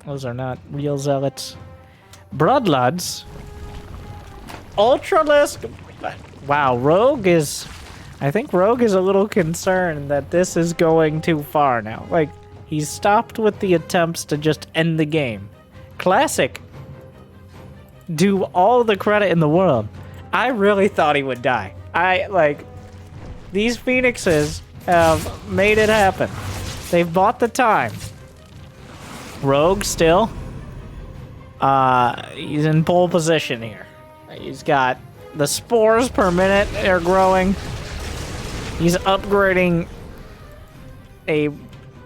Those are not real zealots. Bloodlords. Ultralisk. Wow, Rogue is... I think Rogue is a little concerned that this is going too far now. Like, he's stopped with the attempts to just end the game. Classic. Do all the credit in the world. I really thought he would die. These Phoenixes have made it happen. They've bought the time. Rogue still. He's in pole position here. He's got the spores per minute. They're growing. He's upgrading a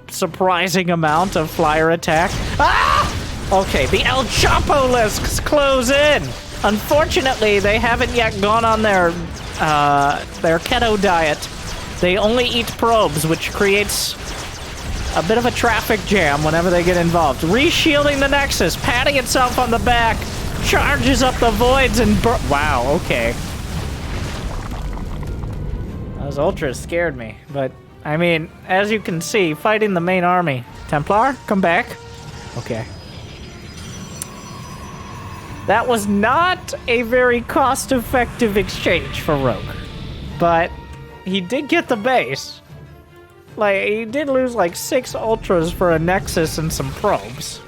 surprising amount of flyer attack. Ah! Okay, the El Chapo lists close in. Unfortunately, they haven't yet gone on their keto diet. They only eat probes, which creates a bit of a traffic jam whenever they get involved. Reshielding the Nexus, patting itself on the back, charges up the voids and wow, okay. Those ultras scared me, but I mean, as you can see, fighting the main army. Templar, come back. Okay. That was not a very cost-effective exchange for Rogue, but he did get the base. Like, he did lose like 6 ultras for a Nexus and some probes.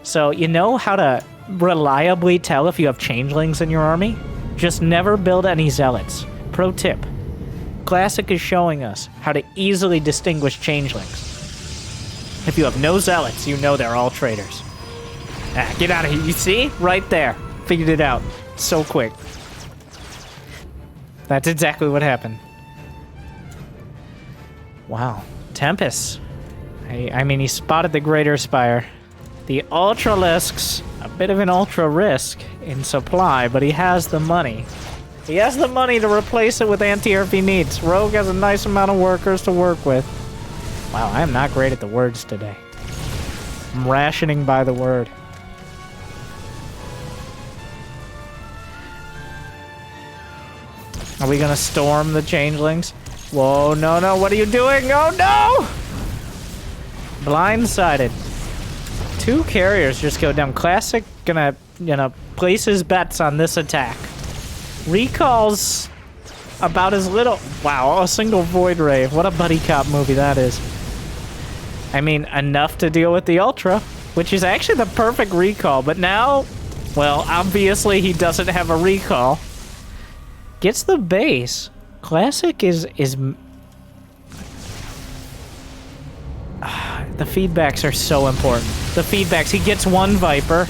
So, you know how to reliably tell if you have changelings in your army? Just never build any zealots. Pro tip. Classic is showing us how to easily distinguish changelings. If you have no zealots, you know they're all traitors. Ah, get out of here. You see? Right there. Figured it out. So quick. That's exactly what happened. Wow. Tempest. I mean, he spotted the Greater Spire. The Ultralisks, a bit of an ultra risk in supply, but he has the money. He has the money to replace it with anti-air if he needs. Rogue has a nice amount of workers to work with. Wow, I am not great at the words today. I'm rationing by the word. Are we gonna storm the changelings? Whoa, no, no, what are you doing? Oh, no! Blindsided. 2 carriers just go down. Classic gonna, place his bets on this attack. Recalls about as little... Wow, a single Void Ray. What a buddy cop movie that is. I mean, enough to deal with the Ultra, which is actually the perfect recall, but now, well, obviously he doesn't have a recall. Gets the base. Classic is the feedbacks are so important. The feedbacks. He gets 1 Viper.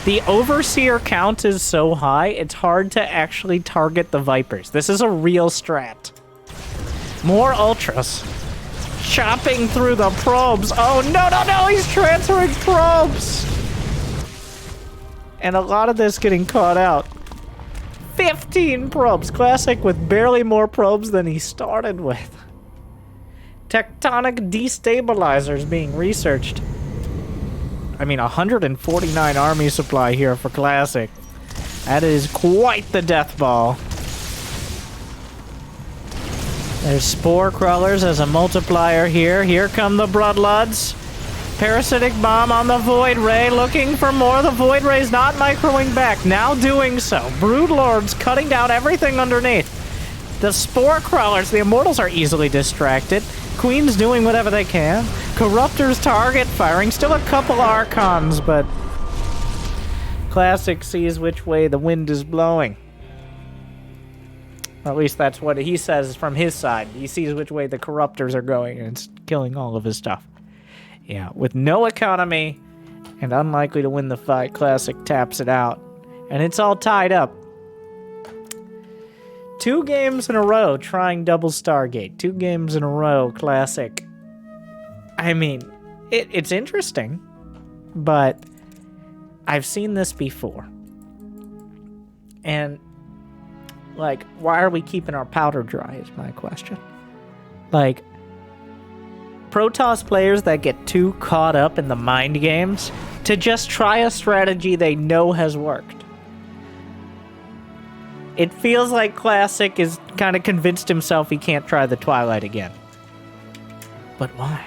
The Overseer count is so high, it's hard to actually target the Vipers. This is a real strat. More Ultras. Chopping through the probes. Oh, no, no, no! He's transferring probes! And a lot of this getting caught out. 15 probes. Classic with barely more probes than he started with. Tectonic destabilizers being researched. I mean, 149 army supply here for Classic. That is quite the death ball. There's Spore Crawlers as a multiplier here. Here come the Bloodlords. Parasitic Bomb on the Void Ray, looking for more. The Void Ray's not microing back, now doing so. Broodlords cutting down everything underneath. The Spore Crawlers, the Immortals are easily distracted. Queen's doing whatever they can. Corruptor's target firing, still a couple Archons, but... Classic sees which way the wind is blowing. Or at least that's what he says from his side. He sees which way the Corruptors are going, and it's killing all of his stuff. Yeah, with no economy and unlikely to win the fight, Classic taps it out. And it's all tied up. 2 games in a row trying double Stargate. 2 games in a row, Classic. I mean, it's interesting, but I've seen this before. And, like, why are we keeping our powder dry is my question. Like, Protoss players that get too caught up in the mind games to just try a strategy they know has worked. It feels like Classic is kind of convinced himself he can't try the Twilight again. But why?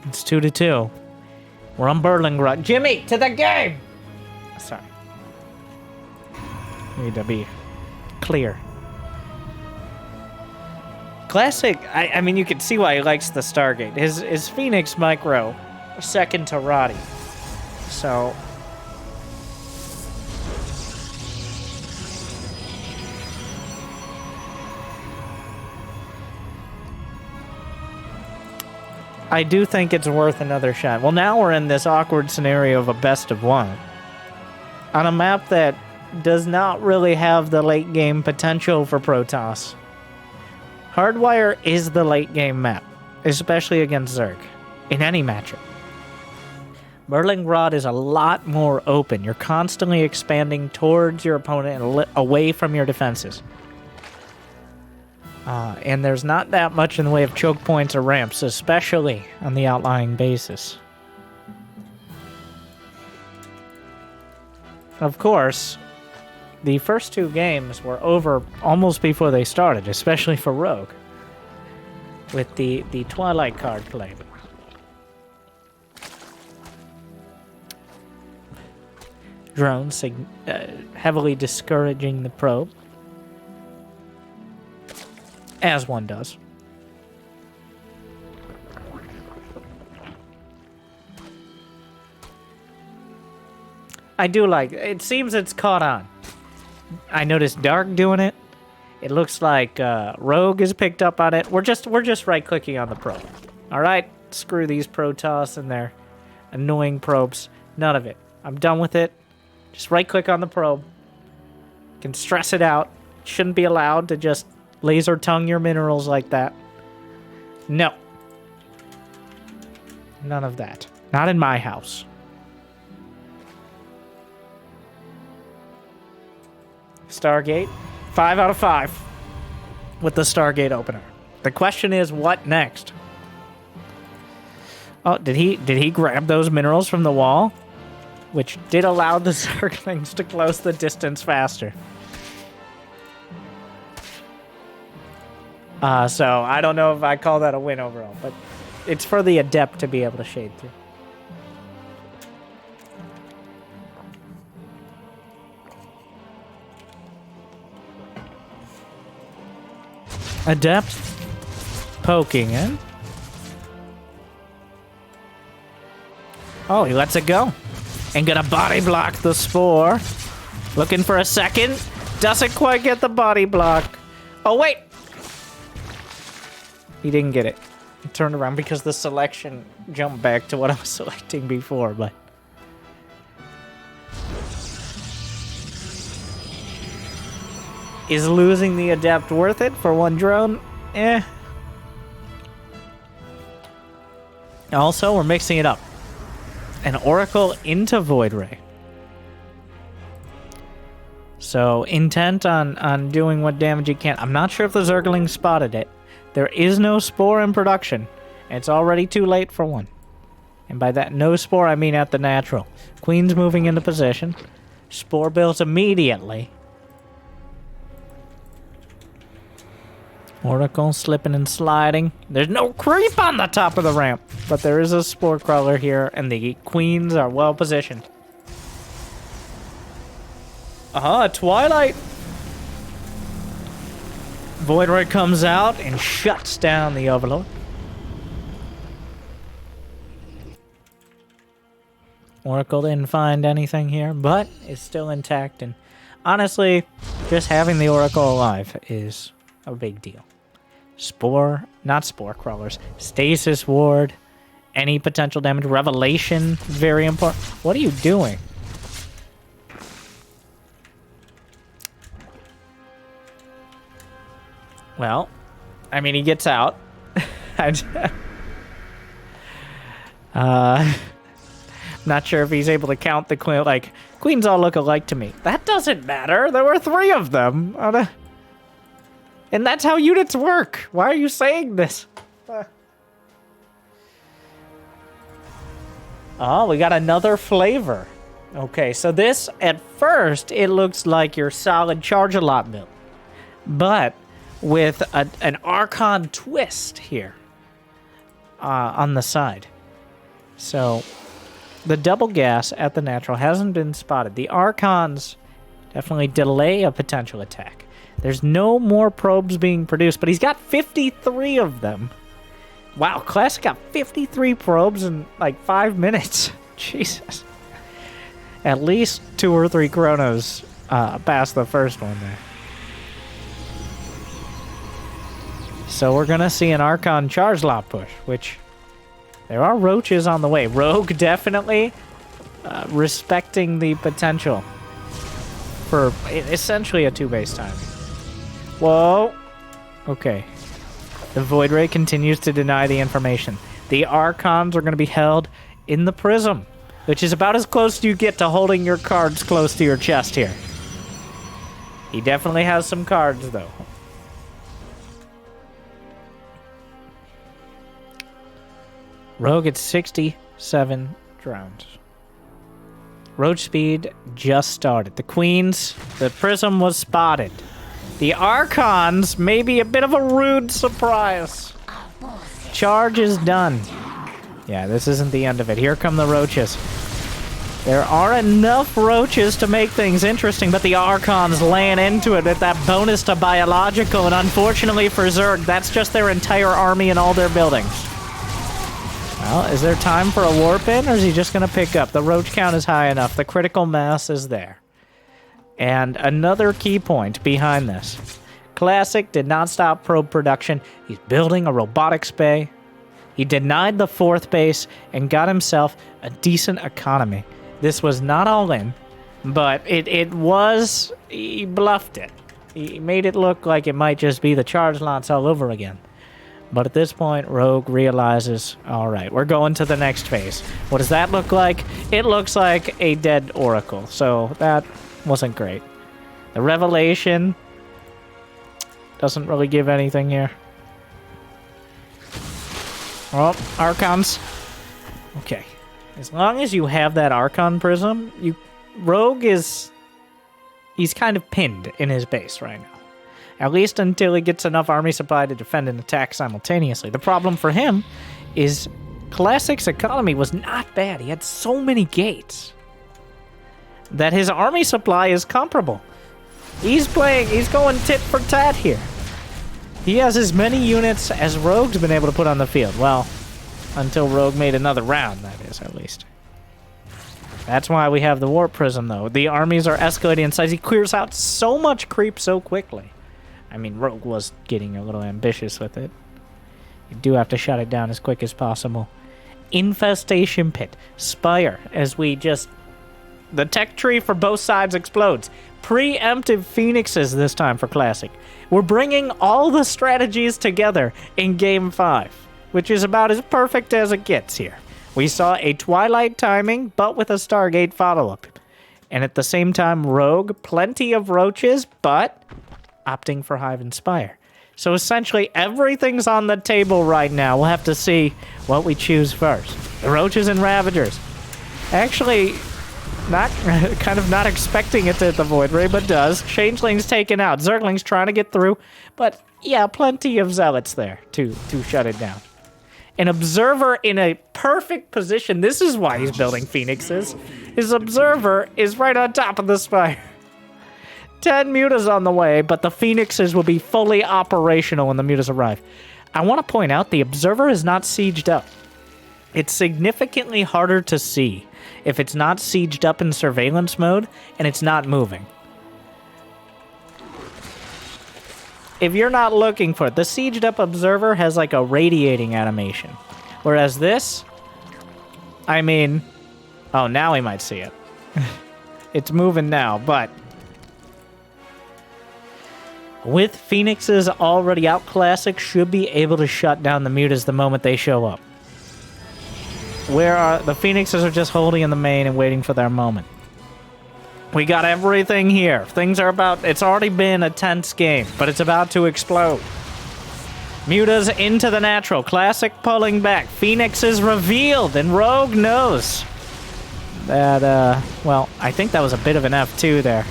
It's 2-2. We're on Berlingrad. Jimmy, to the game! Sorry. Need to be clear. Classic, I mean, you can see why he likes the Stargate. His Phoenix Micro, second to Roddy. So... I do think it's worth another shot. Well, now we're in this awkward scenario of a best of one. On a map that does not really have the late game potential for Protoss. Hardwire is the late game map, especially against Zerg, in any matchup. Berlingrad is a lot more open. You're constantly expanding towards your opponent and away from your defenses. And there's not that much in the way of choke points or ramps, especially on the outlying bases. Of course, the first two games were over almost before they started, especially for Rogue, with the Twilight card played. Drones heavily discouraging the probe. As one does. I do like it. Seems it's caught on. I noticed Dark doing it. It looks like Rogue is picked up on it. We're just right clicking on the probe. All right, screw these Protoss and their annoying probes. None of it. I'm done with it. Just right click on the probe. Can stress it out. Shouldn't be allowed to just laser tongue your minerals like that. No. None of that. Not in my house. Stargate. 5 out of 5 with the Stargate opener. The question is, what next? Oh, did he grab those minerals from the wall? Which did allow the Zerglings to close the distance faster. So I don't know if I call that a win overall, but it's for the Adept to be able to shade through. Adept poking in. Oh, he lets it go. And gonna body block the Spore. Looking for a second. Doesn't quite get the body block. Oh, wait. He didn't get it. He turned around because the selection jumped back to what I was selecting before, but... Is losing the Adept worth it for one drone? Eh. Also, we're mixing it up. An Oracle into Void Ray. So, intent on doing what damage you can. I'm not sure if the Zergling spotted it. There is no Spore in production. It's already too late for one. And by that no Spore, I mean at the natural. Queen's moving into position. Spore builds immediately. Oracle slipping and sliding. There's no creep on the top of the ramp. But there is a Spore Crawler here, and the Queens are well positioned. Twilight. Void Ray comes out and shuts down the Overlord. Oracle didn't find anything here, but it's still intact. And honestly, just having the Oracle alive is a big deal. Not Spore Crawlers. Stasis Ward. Any potential damage. Revelation. Very important. What are you doing? Well, I mean, he gets out. Not sure if he's able to count the queen. Like, queens all look alike to me. That doesn't matter. There were 3 of them. And that's how units work. Why are you saying this? Oh, we got another flavor. Okay, so this, at first, it looks like your solid charge-a-lot build. But with an Archon twist here on the side. So the double gas at the natural hasn't been spotted. The Archons definitely delay a potential attack. There's no more probes being produced, but he's got 53 of them. Wow, Classic got 53 probes in like 5 minutes. Jesus. At least 2 or 3 chronos past the first one there. So we're going to see an Archon charge lot push, which there are roaches on the way. Rogue definitely respecting the potential for essentially a 2-base time. Whoa. Okay. The Void Ray continues to deny the information. The Archons are going to be held in the Prism, which is about as close as you get to holding your cards close to your chest here. He definitely has some cards, though. Rogue at 67 drones. Roach speed just started. The Queens, the Prism was spotted. The Archons may be a bit of a rude surprise. Charge is done. Yeah, this isn't the end of it. Here come the roaches. There are enough roaches to make things interesting, but the Archons laying into it with that bonus to biological, and unfortunately for Zerg, that's just their entire army and all their buildings. Well, is there time for a warp in, or is he just going to pick up? The roach count is high enough. The critical mass is there. And another key point behind this. Classic did not stop probe production. He's building a robotics bay. He denied the 4th base and got himself a decent economy. This was not all in, but it was... He bluffed it. He made it look like it might just be the charge lots all over again. But at this point, Rogue realizes, all right, we're going to the next phase. What does that look like? It looks like a dead Oracle, so that wasn't great. The Revelation doesn't really give anything here. Oh, Archons. Okay. As long as you have that Archon Prism, Rogue is... He's kind of pinned in his base right now. At least until he gets enough army supply to defend and attack simultaneously. The problem for him is Classic's economy was not bad. He had so many gates that his army supply is comparable. He's going tit for tat here. He has as many units as Rogue's been able to put on the field. Well, until Rogue made another round, that is, at least. That's why we have the Warp Prism, though. The armies are escalating in size. He clears out so much creep so quickly. I mean, Rogue was getting a little ambitious with it. You do have to shut it down as quick as possible. Infestation Pit. Spire, as we just... The tech tree for both sides explodes. Preemptive Phoenixes this time for Classic. We're bringing all the strategies together in Game 5, which is about as perfect as it gets here. We saw a Twilight timing, but with a Stargate follow-up. And at the same time, Rogue, plenty of roaches, but... opting for Hive and Spire. So essentially, everything's on the table right now. We'll have to see what we choose first. The Roaches and Ravagers. Actually, kind of not expecting it to hit the Void Ray, but does. Changeling's taken out. Zergling's trying to get through. But yeah, plenty of Zealots there to shut it down. An Observer in a perfect position. This is why he's building Phoenixes. His Observer is right on top of the Spire. 10 mutas on the way, but the Phoenixes will be fully operational when the mutas arrive. I want to point out the Observer is not sieged up. It's significantly harder to see if it's not sieged up in surveillance mode and it's not moving. If you're not looking for it, the sieged up Observer has like a radiating animation. Whereas this, I mean, oh, now we might see it. It's moving now, but... with Phoenixes already out, Classic should be able to shut down the mutas the moment they show up. Where are the Phoenixes are just holding in the main and waiting for their moment. We got everything here. Things are about... It's already been a tense game, but it's about to explode. Muta's into the natural. Classic pulling back. Phoenix is revealed, and Rogue knows that, well, I think that was a bit of an F2 there.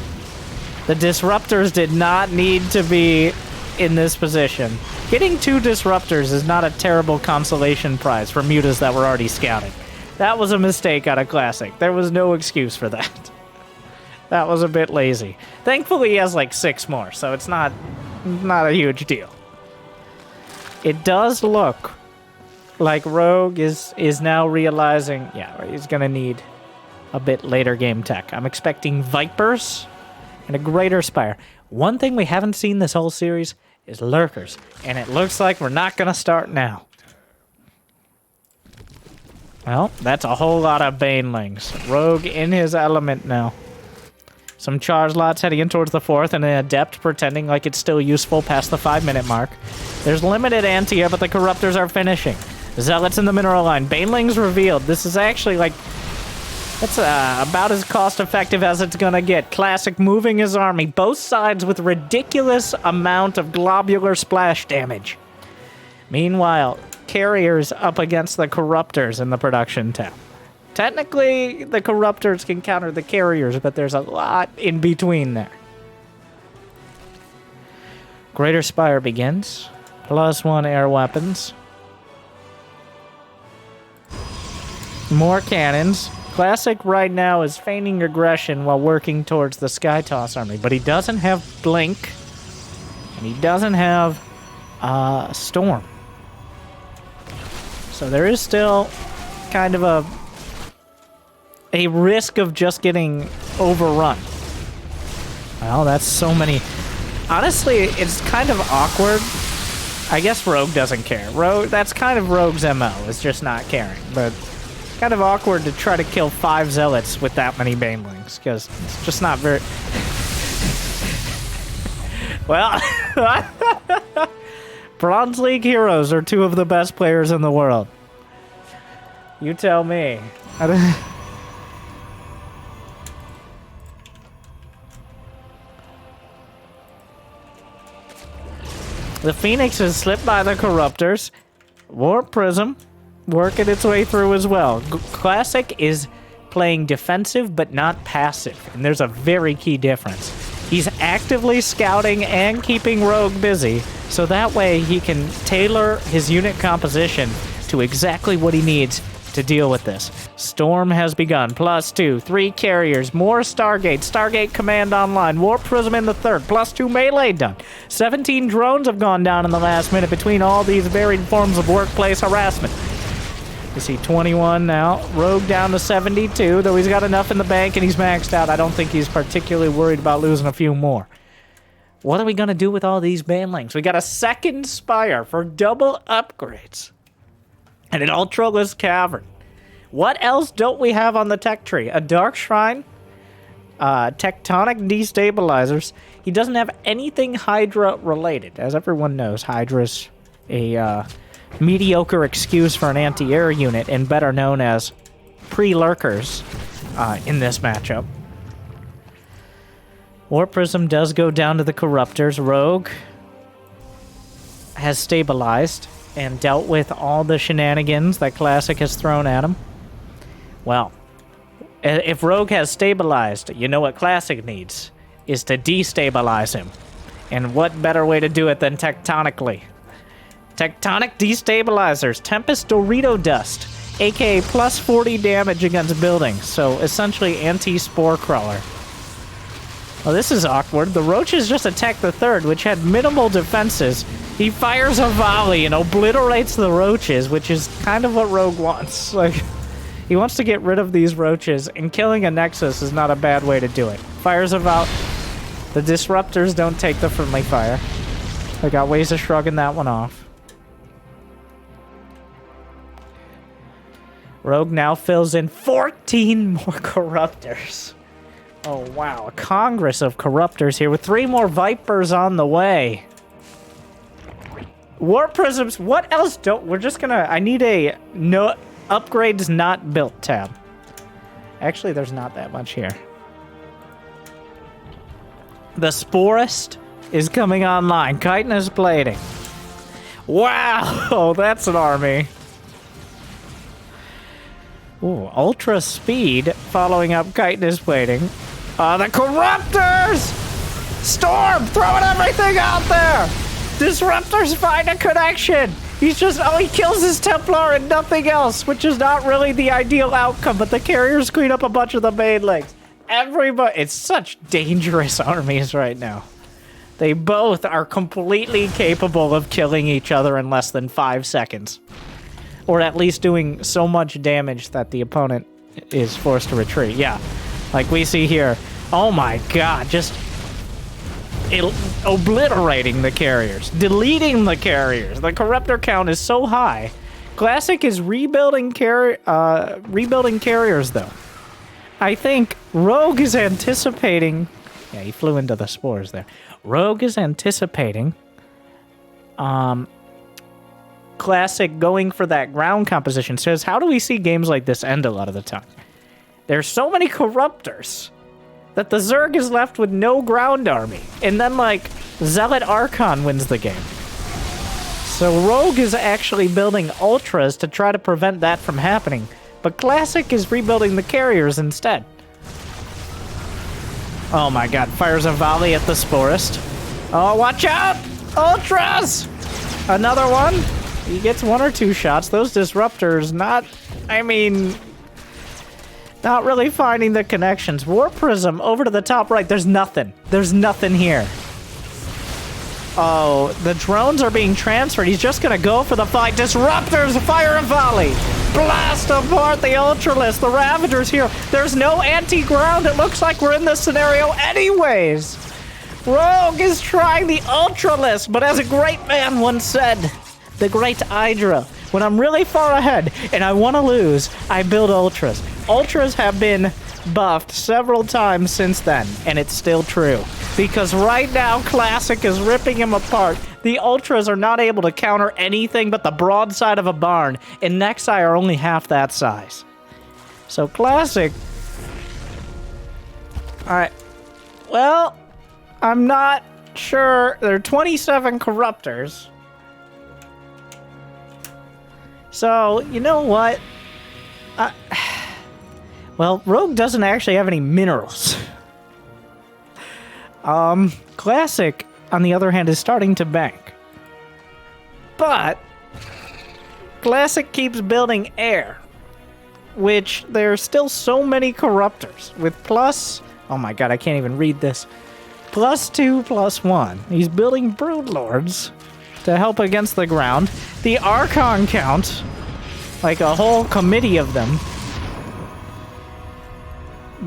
The Disruptors did not need to be in this position. Getting 2 Disruptors is not a terrible consolation prize for Mutas that were already scouting. That was a mistake out of Classic. There was no excuse for that. That was a bit lazy. Thankfully, he has like 6 more, so it's not a huge deal. It does look like Rogue is now realizing, yeah, he's going to need a bit later game tech. I'm expecting Vipers and a Greater Spire. One thing we haven't seen this whole series is Lurkers, and it looks like we're not going to start now. Well, that's a whole lot of Banelings. Rogue in his element now. Some charge lots heading in towards the 4th, and an Adept pretending like it's still useful past the 5-minute mark. There's limited anti-air, but the Corruptors are finishing. Zealots in the mineral line. Banelings revealed. This is actually like... That's about as cost-effective as it's gonna get. Classic moving his army, both sides with ridiculous amount of globular splash damage. Meanwhile, Carriers up against the Corruptors in the production tab. Technically, the Corruptors can counter the Carriers, but there's a lot in between there. Greater Spire begins. +1 air weapons. More cannons. Classic right now is feigning aggression while working towards the Sky Toss army, but he doesn't have Blink, and he doesn't have Storm. So there is still kind of a risk of just getting overrun. Well, that's so many. Honestly, it's kind of awkward. I guess Rogue doesn't care. That's kind of Rogue's MO, is just not caring, but kind of awkward to try to kill 5 Zealots with that many Banelings, because it's just not very... Well, Bronze League heroes are 2 of the best players in the world. You tell me. The Phoenix has slipped by the Corruptors. Warp Prism working its way through as well. Classic is playing defensive but not passive, and there's a very key difference. He's actively scouting and keeping Rogue busy, so that way he can tailor his unit composition to exactly what he needs to deal with this. Storm has begun. +2, 3 carriers, more Stargate. Stargate command online. Warp Prism in the 3rd. +2 melee done. 17 drones have gone down in the last minute between all these varied forms of workplace harassment. You see 21 now. Rogue down to 72, though he's got enough in the bank and he's maxed out. I don't think he's particularly worried about losing a few more. What are we going to do with all these Banelings? We got a 2nd Spire for double upgrades. And an Ultraless Cavern. What else don't we have on the tech tree? A Dark Shrine, Tectonic Destabilizers. He doesn't have anything Hydra related. As everyone knows, Hydra's a mediocre excuse for an anti-air unit, and better known as pre-lurkers in this matchup. Warp Prism does go down to the Corruptors. Rogue has stabilized and dealt with all the shenanigans that Classic has thrown at him. Well, if Rogue has stabilized, you know what Classic needs is to destabilize him. And what better way to do it than tectonically? Tectonic Destabilizers, Tempest Dorito Dust, aka +40 damage against buildings, so essentially anti-Spore Crawler. Well, this is awkward. The Roaches just attacked the 3rd, which had minimal defenses. He fires a volley and obliterates the Roaches, which is kind of what Rogue wants. Like, he wants to get rid of these Roaches, and killing a Nexus is not a bad way to do it. Fires a volley. The Disruptors don't take the friendly fire. They got ways of shrugging that one off. Rogue now fills in 14 more Corruptors. Oh, wow. A Congress of Corruptors here with 3 more Vipers on the way. Warp Prisms. What else don't... We're just gonna... I need a no upgrades not built tab. Actually, there's not that much here. The Sporist is coming online. Chitinous plating. Wow! Oh, that's an army. Ooh, ultra speed following up chitinous plating. The Corruptors! Storm! Throwing everything out there! Disruptors find a connection! He's just, he kills his Templar and nothing else, which is not really the ideal outcome, but the carriers clean up a bunch of the main legs. Everybody, it's such dangerous armies right now. They both are completely capable of killing each other in less than 5 seconds. Or at least doing so much damage that the opponent is forced to retreat. Yeah, like we see here. Oh my god, just obliterating the carriers. Deleting the carriers. The Corruptor count is so high. Classic is rebuilding carriers, though. I think Rogue is anticipating... Yeah, he flew into the spores there. Rogue is anticipating... Classic going for that ground composition. Says, how do we see games like this end a lot of the time? There's so many Corruptors that the Zerg is left with no ground army. And then, like, Zealot Archon wins the game. So Rogue is actually building Ultras to try to prevent that from happening. But Classic is rebuilding the carriers instead. Oh my god, fires a volley at the Sporist. Oh, watch out! Ultras! Another one. He gets 1 or 2 shots. Those Disruptors, not really finding the connections. Warp Prism over to the top right. There's nothing. There's nothing here. Oh, the drones are being transferred. He's just gonna go for the fight. Disruptors, fire a volley. Blast apart the Ultralisk. The Ravagers here. There's no anti-ground. It looks like we're in this scenario anyways. Rogue is trying the Ultralisk, but as a great man once said, the great Hydra, when I'm really far ahead and I want to lose, I build Ultras. Ultras have been buffed several times since then, and it's still true. Because right now, Classic is ripping him apart. The Ultras are not able to counter anything but the broadside of a barn, and Nexi are only half that size. So Classic... Alright. Well, I'm not sure. There are 27 Corruptors. So, you know what? Well, Rogue doesn't actually have any minerals. Classic, on the other hand, is starting to bank. But Classic keeps building air, which there's still so many Corruptors with plus... Oh my god, I can't even read this. +2, +1. He's building Broodlords to help against the ground. The Archon count, like a whole committee of them.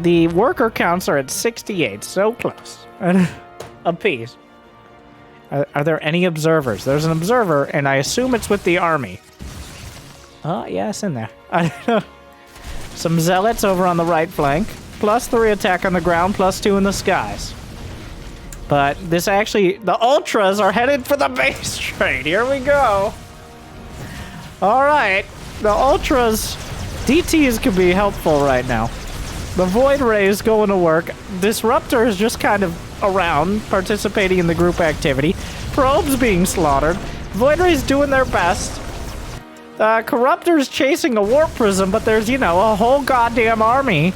The worker counts are at 68, so close. A piece. Are there any observers? There's an observer, and I assume it's with the army. Oh, yeah, it's in there. Some zealots over on the right flank. +3 attack on the ground, +2 in the skies. But this actually... The Ultras are headed for the base trade. Here we go. Alright. The Ultras... DTs could be helpful right now. The Void Ray is going to work. Disruptor is just kind of around, participating in the group activity. Probes being slaughtered. Void Ray's doing their best. Corruptor's chasing a Warp Prism, but there's, you know, a whole goddamn army.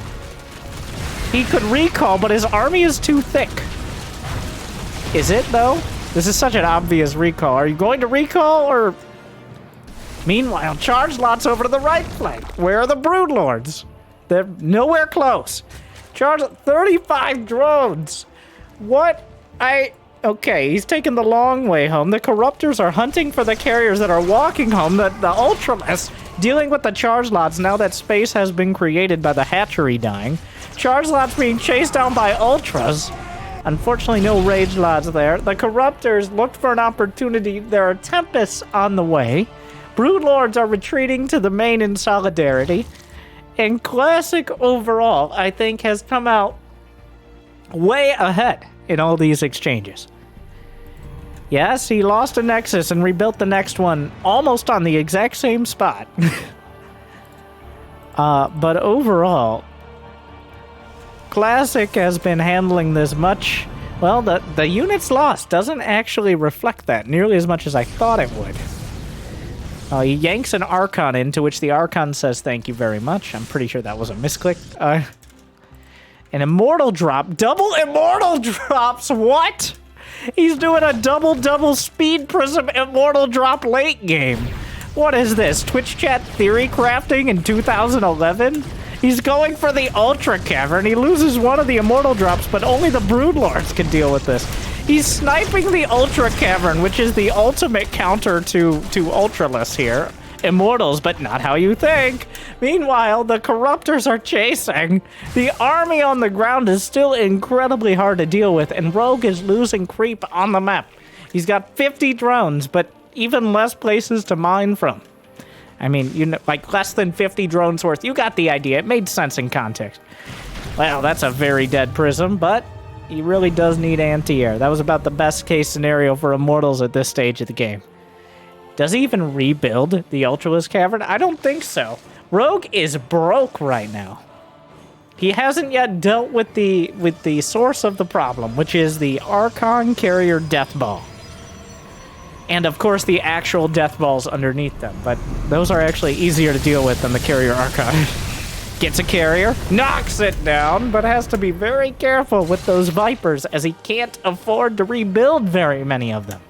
He could recall, but his army is too thick. Is it, though? This is such an obvious recall. Are you going to recall, or... Meanwhile, Charge Lot's over to the right flank. Where are the Broodlords? They're nowhere close. Charge... 35 drones! What? Okay, he's taking the long way home. The Corruptors are hunting for the carriers that are walking home. The Ultralisk dealing with the Charge Lots now that space has been created by the hatchery dying. Charge Lots being chased down by Ultras. Unfortunately, no Rage Lots there. The Corruptors looked for an opportunity. There are Tempests on the way. Broodlords are retreating to the main in solidarity. And Classic overall, I think, has come out way ahead in all these exchanges. Yes, he lost a Nexus and rebuilt the next one almost on the exact same spot. But overall, Classic has been handling this much Well, the units lost doesn't actually reflect that nearly as much as I thought it would. He yanks an Archon in, to which the Archon says thank you very much. I'm pretty sure that was a misclick. An Immortal drop. Double Immortal drops? What? He's doing a double Speed Prism Immortal drop late game. What is this? Twitch chat theory crafting in 2011? He's going for the Ultra Cavern. He loses one of the Immortal drops, but only the Broodlords can deal with this. He's sniping the Ultra Cavern, which is the ultimate counter to Ultralists here. Immortals, but not how you think. Meanwhile, the Corruptors are chasing. The army on the ground is still incredibly hard to deal with, and Rogue is losing creep on the map. He's got 50 drones, but even less places to mine from. I mean, you know, like less than 50 drones worth. You got the idea. It made sense in context. Well, that's a very dead Prism, but he really does need anti-air. That was about the best case scenario for Immortals at this stage of the game. Does he even rebuild the Ultralist Cavern? I don't think so. Rogue is broke right now. He hasn't yet dealt with the source of the problem, which is the Archon Carrier Death Ball. And of course the actual Death Balls underneath them, but those are actually easier to deal with than the Carrier Archon. Gets a carrier, knocks it down, but has to be very careful with those Vipers as he can't afford to rebuild very many of them.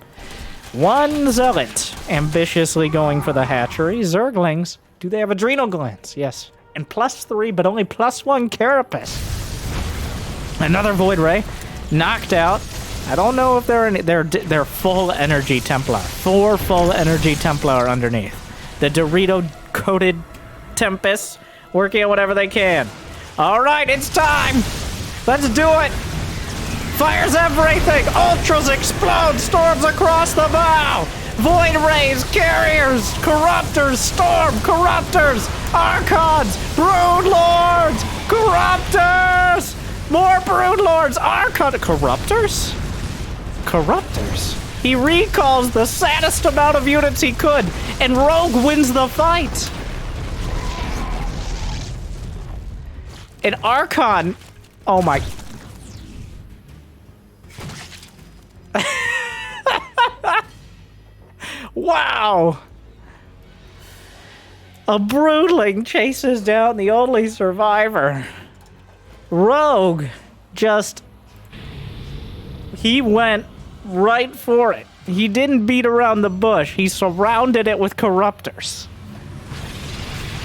One Zealot, ambitiously going for the hatchery. Zerglings, do they have adrenal glands? Yes. And +3, but only +1 carapace. Another Void Ray, knocked out. I don't know if they're full energy Templar. 4 full energy Templar underneath. The Dorito-coated Tempest working on whatever they can. All right, it's time. Let's do it. Fires everything! Ultras explode! Storms across the bow! Void Rays, Carriers, Corruptors, Storm, Corruptors, Archons, Broodlords, Corruptors! More Broodlords, Archon... Corruptors? Corruptors? He recalls the saddest amount of units he could, and Rogue wins the fight! An Archon... Oh my... Wow! A Broodling chases down the only survivor. Rogue just... He went right for it. He didn't beat around the bush. He surrounded it with Corruptors.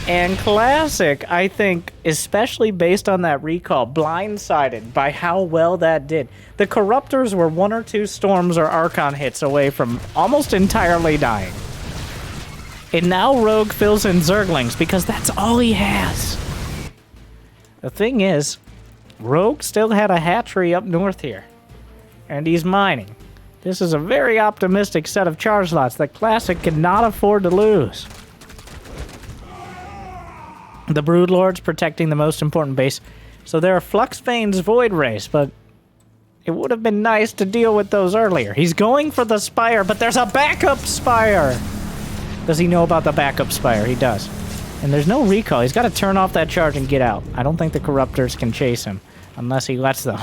And Classic, I think, especially based on that recall, blindsided by how well that did. The Corruptors were 1 or 2 Storms or Archon hits away from almost entirely dying. And now Rogue fills in Zerglings because that's all he has. The thing is, Rogue still had a hatchery up north here. And he's mining. This is a very optimistic set of charge slots that Classic cannot afford to lose. The Broodlords protecting the most important base. So there are Flux Veins Void Rays, but it would have been nice to deal with those earlier. He's going for the Spire, but there's a backup Spire! Does he know about the backup Spire? He does. And there's no recall. He's got to turn off that charge and get out. I don't think the Corruptors can chase him, unless he lets them.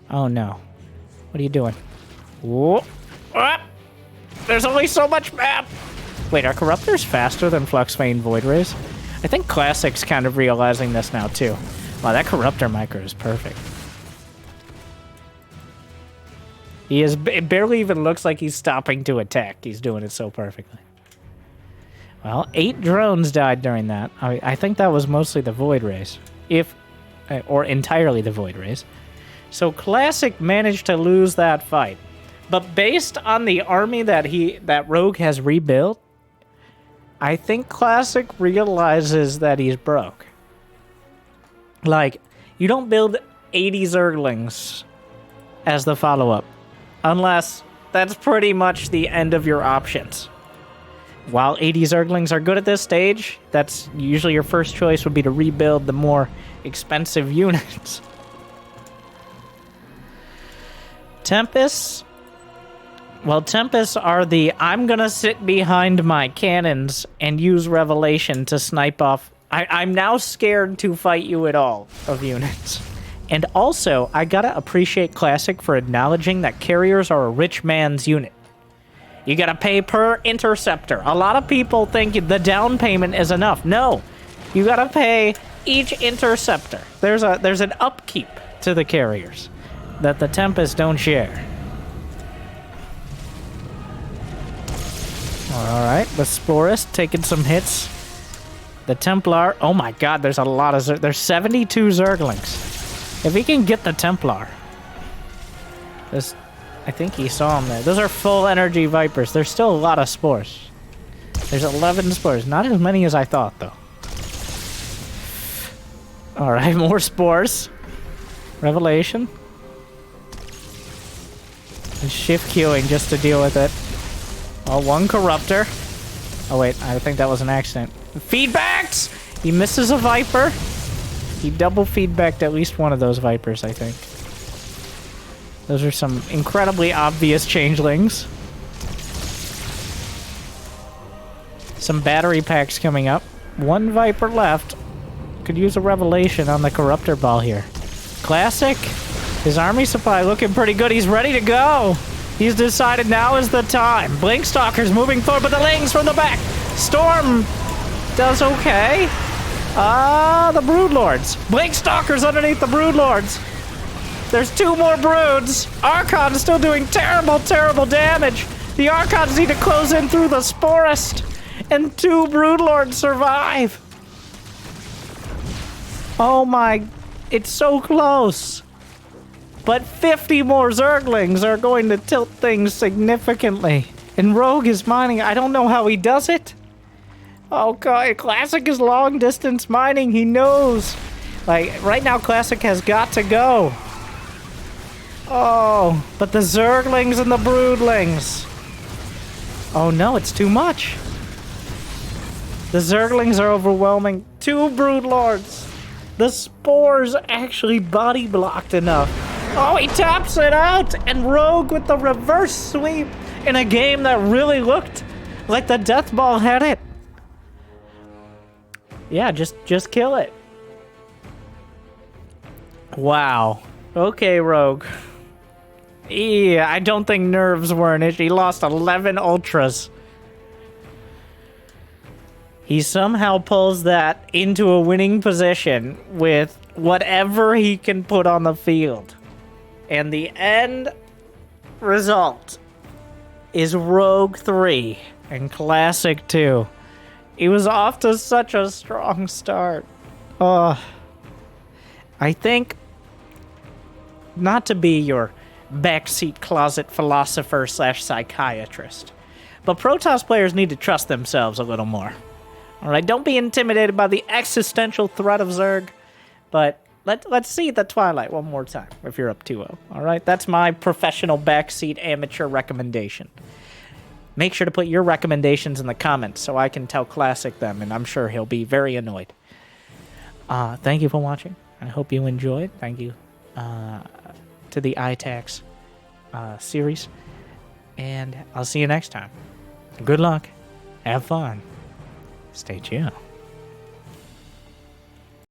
Oh no. What are you doing? Whoa. Ah! There's only so much map! Wait, are Corruptors faster than Flux Vein Void Rays? I think Classic's kind of realizing this now, too. Wow, that Corruptor micro is perfect. It barely even looks like he's stopping to attack. He's doing it so perfectly. Well, 8 drones died during that. I think that was mostly the Void Rays. Or entirely the Void Rays. So Classic managed to lose that fight. But based on the army that Rogue has rebuilt, I think Classic realizes that he's broke. Like, you don't build 80 Zerglings as the follow-up, unless that's pretty much the end of your options. While 80 Zerglings are good at this stage, that's usually your first choice would be to rebuild the more expensive units. Tempests? Well, Tempests are the I'm gonna sit behind my cannons and use Revelation to snipe off. I'm now scared to fight you at all of units. And also, I gotta appreciate Classic for acknowledging that carriers are a rich man's unit. You gotta pay per interceptor. A lot of people think the down payment is enough. No, you gotta pay each interceptor. There's an upkeep to the carriers that the Tempests don't share. Alright, the Sporist taking some hits. The Templar, oh my god, there's a lot of there's 72 Zerglings. If he can get the Templar. I think he saw him there. Those are full energy Vipers. There's still a lot of spores. There's 11 spores. Not as many as I thought, though. Alright, more spores. Revelation. And shift queuing just to deal with it. Oh, one Corruptor. Oh, wait. I think that was an accident. Feedbacks! He misses a Viper. He double feedbacked at least one of those Vipers, I think. Those are some incredibly obvious changelings. Some battery packs coming up. One Viper left. Could use a Revelation on the Corruptor ball here. Classic. His army supply looking pretty good. He's ready to go. He's decided now is the time. Blinkstalker's moving forward, but the Lings from the back. Storm does okay. The Broodlords. Blinkstalker's underneath the Broodlords. There's two more Broods. Archon's still doing terrible, terrible damage. The Archons need to close in through the Sporist. And two Broodlords survive. Oh my... It's so close. But 50 more Zerglings are going to tilt things significantly. And Rogue is mining. I don't know how he does it. Okay, Classic is long distance mining. He knows. Like, right now, Classic has got to go. Oh, but the Zerglings and the Broodlings. Oh no, it's too much. The Zerglings are overwhelming. Two Broodlords. The Spores actually body blocked enough. Oh, he taps it out! And Rogue with the reverse sweep in a game that really looked like the Death Ball had it. Yeah, just kill it. Wow. Okay, Rogue. Yeah, I don't think nerves were an issue. He lost 11 Ultras. He somehow pulls that into a winning position with whatever he can put on the field. And the end result is Rogue 3 and Classic 2. He was off to such a strong start. I think, not to be your backseat closet philosopher / psychiatrist, but Protoss players need to trust themselves a little more. Alright, don't be intimidated by the existential threat of Zerg, but let's see the Twilight one more time if you're up 2-0. Alright, that's my professional backseat amateur recommendation. Make sure to put your recommendations in the comments so I can tell Classic them, and I'm sure he'll be very annoyed. Thank you for watching. I hope you enjoyed. Thank you to the ITAX series. And I'll see you next time. Good luck. Have fun. Stay chill.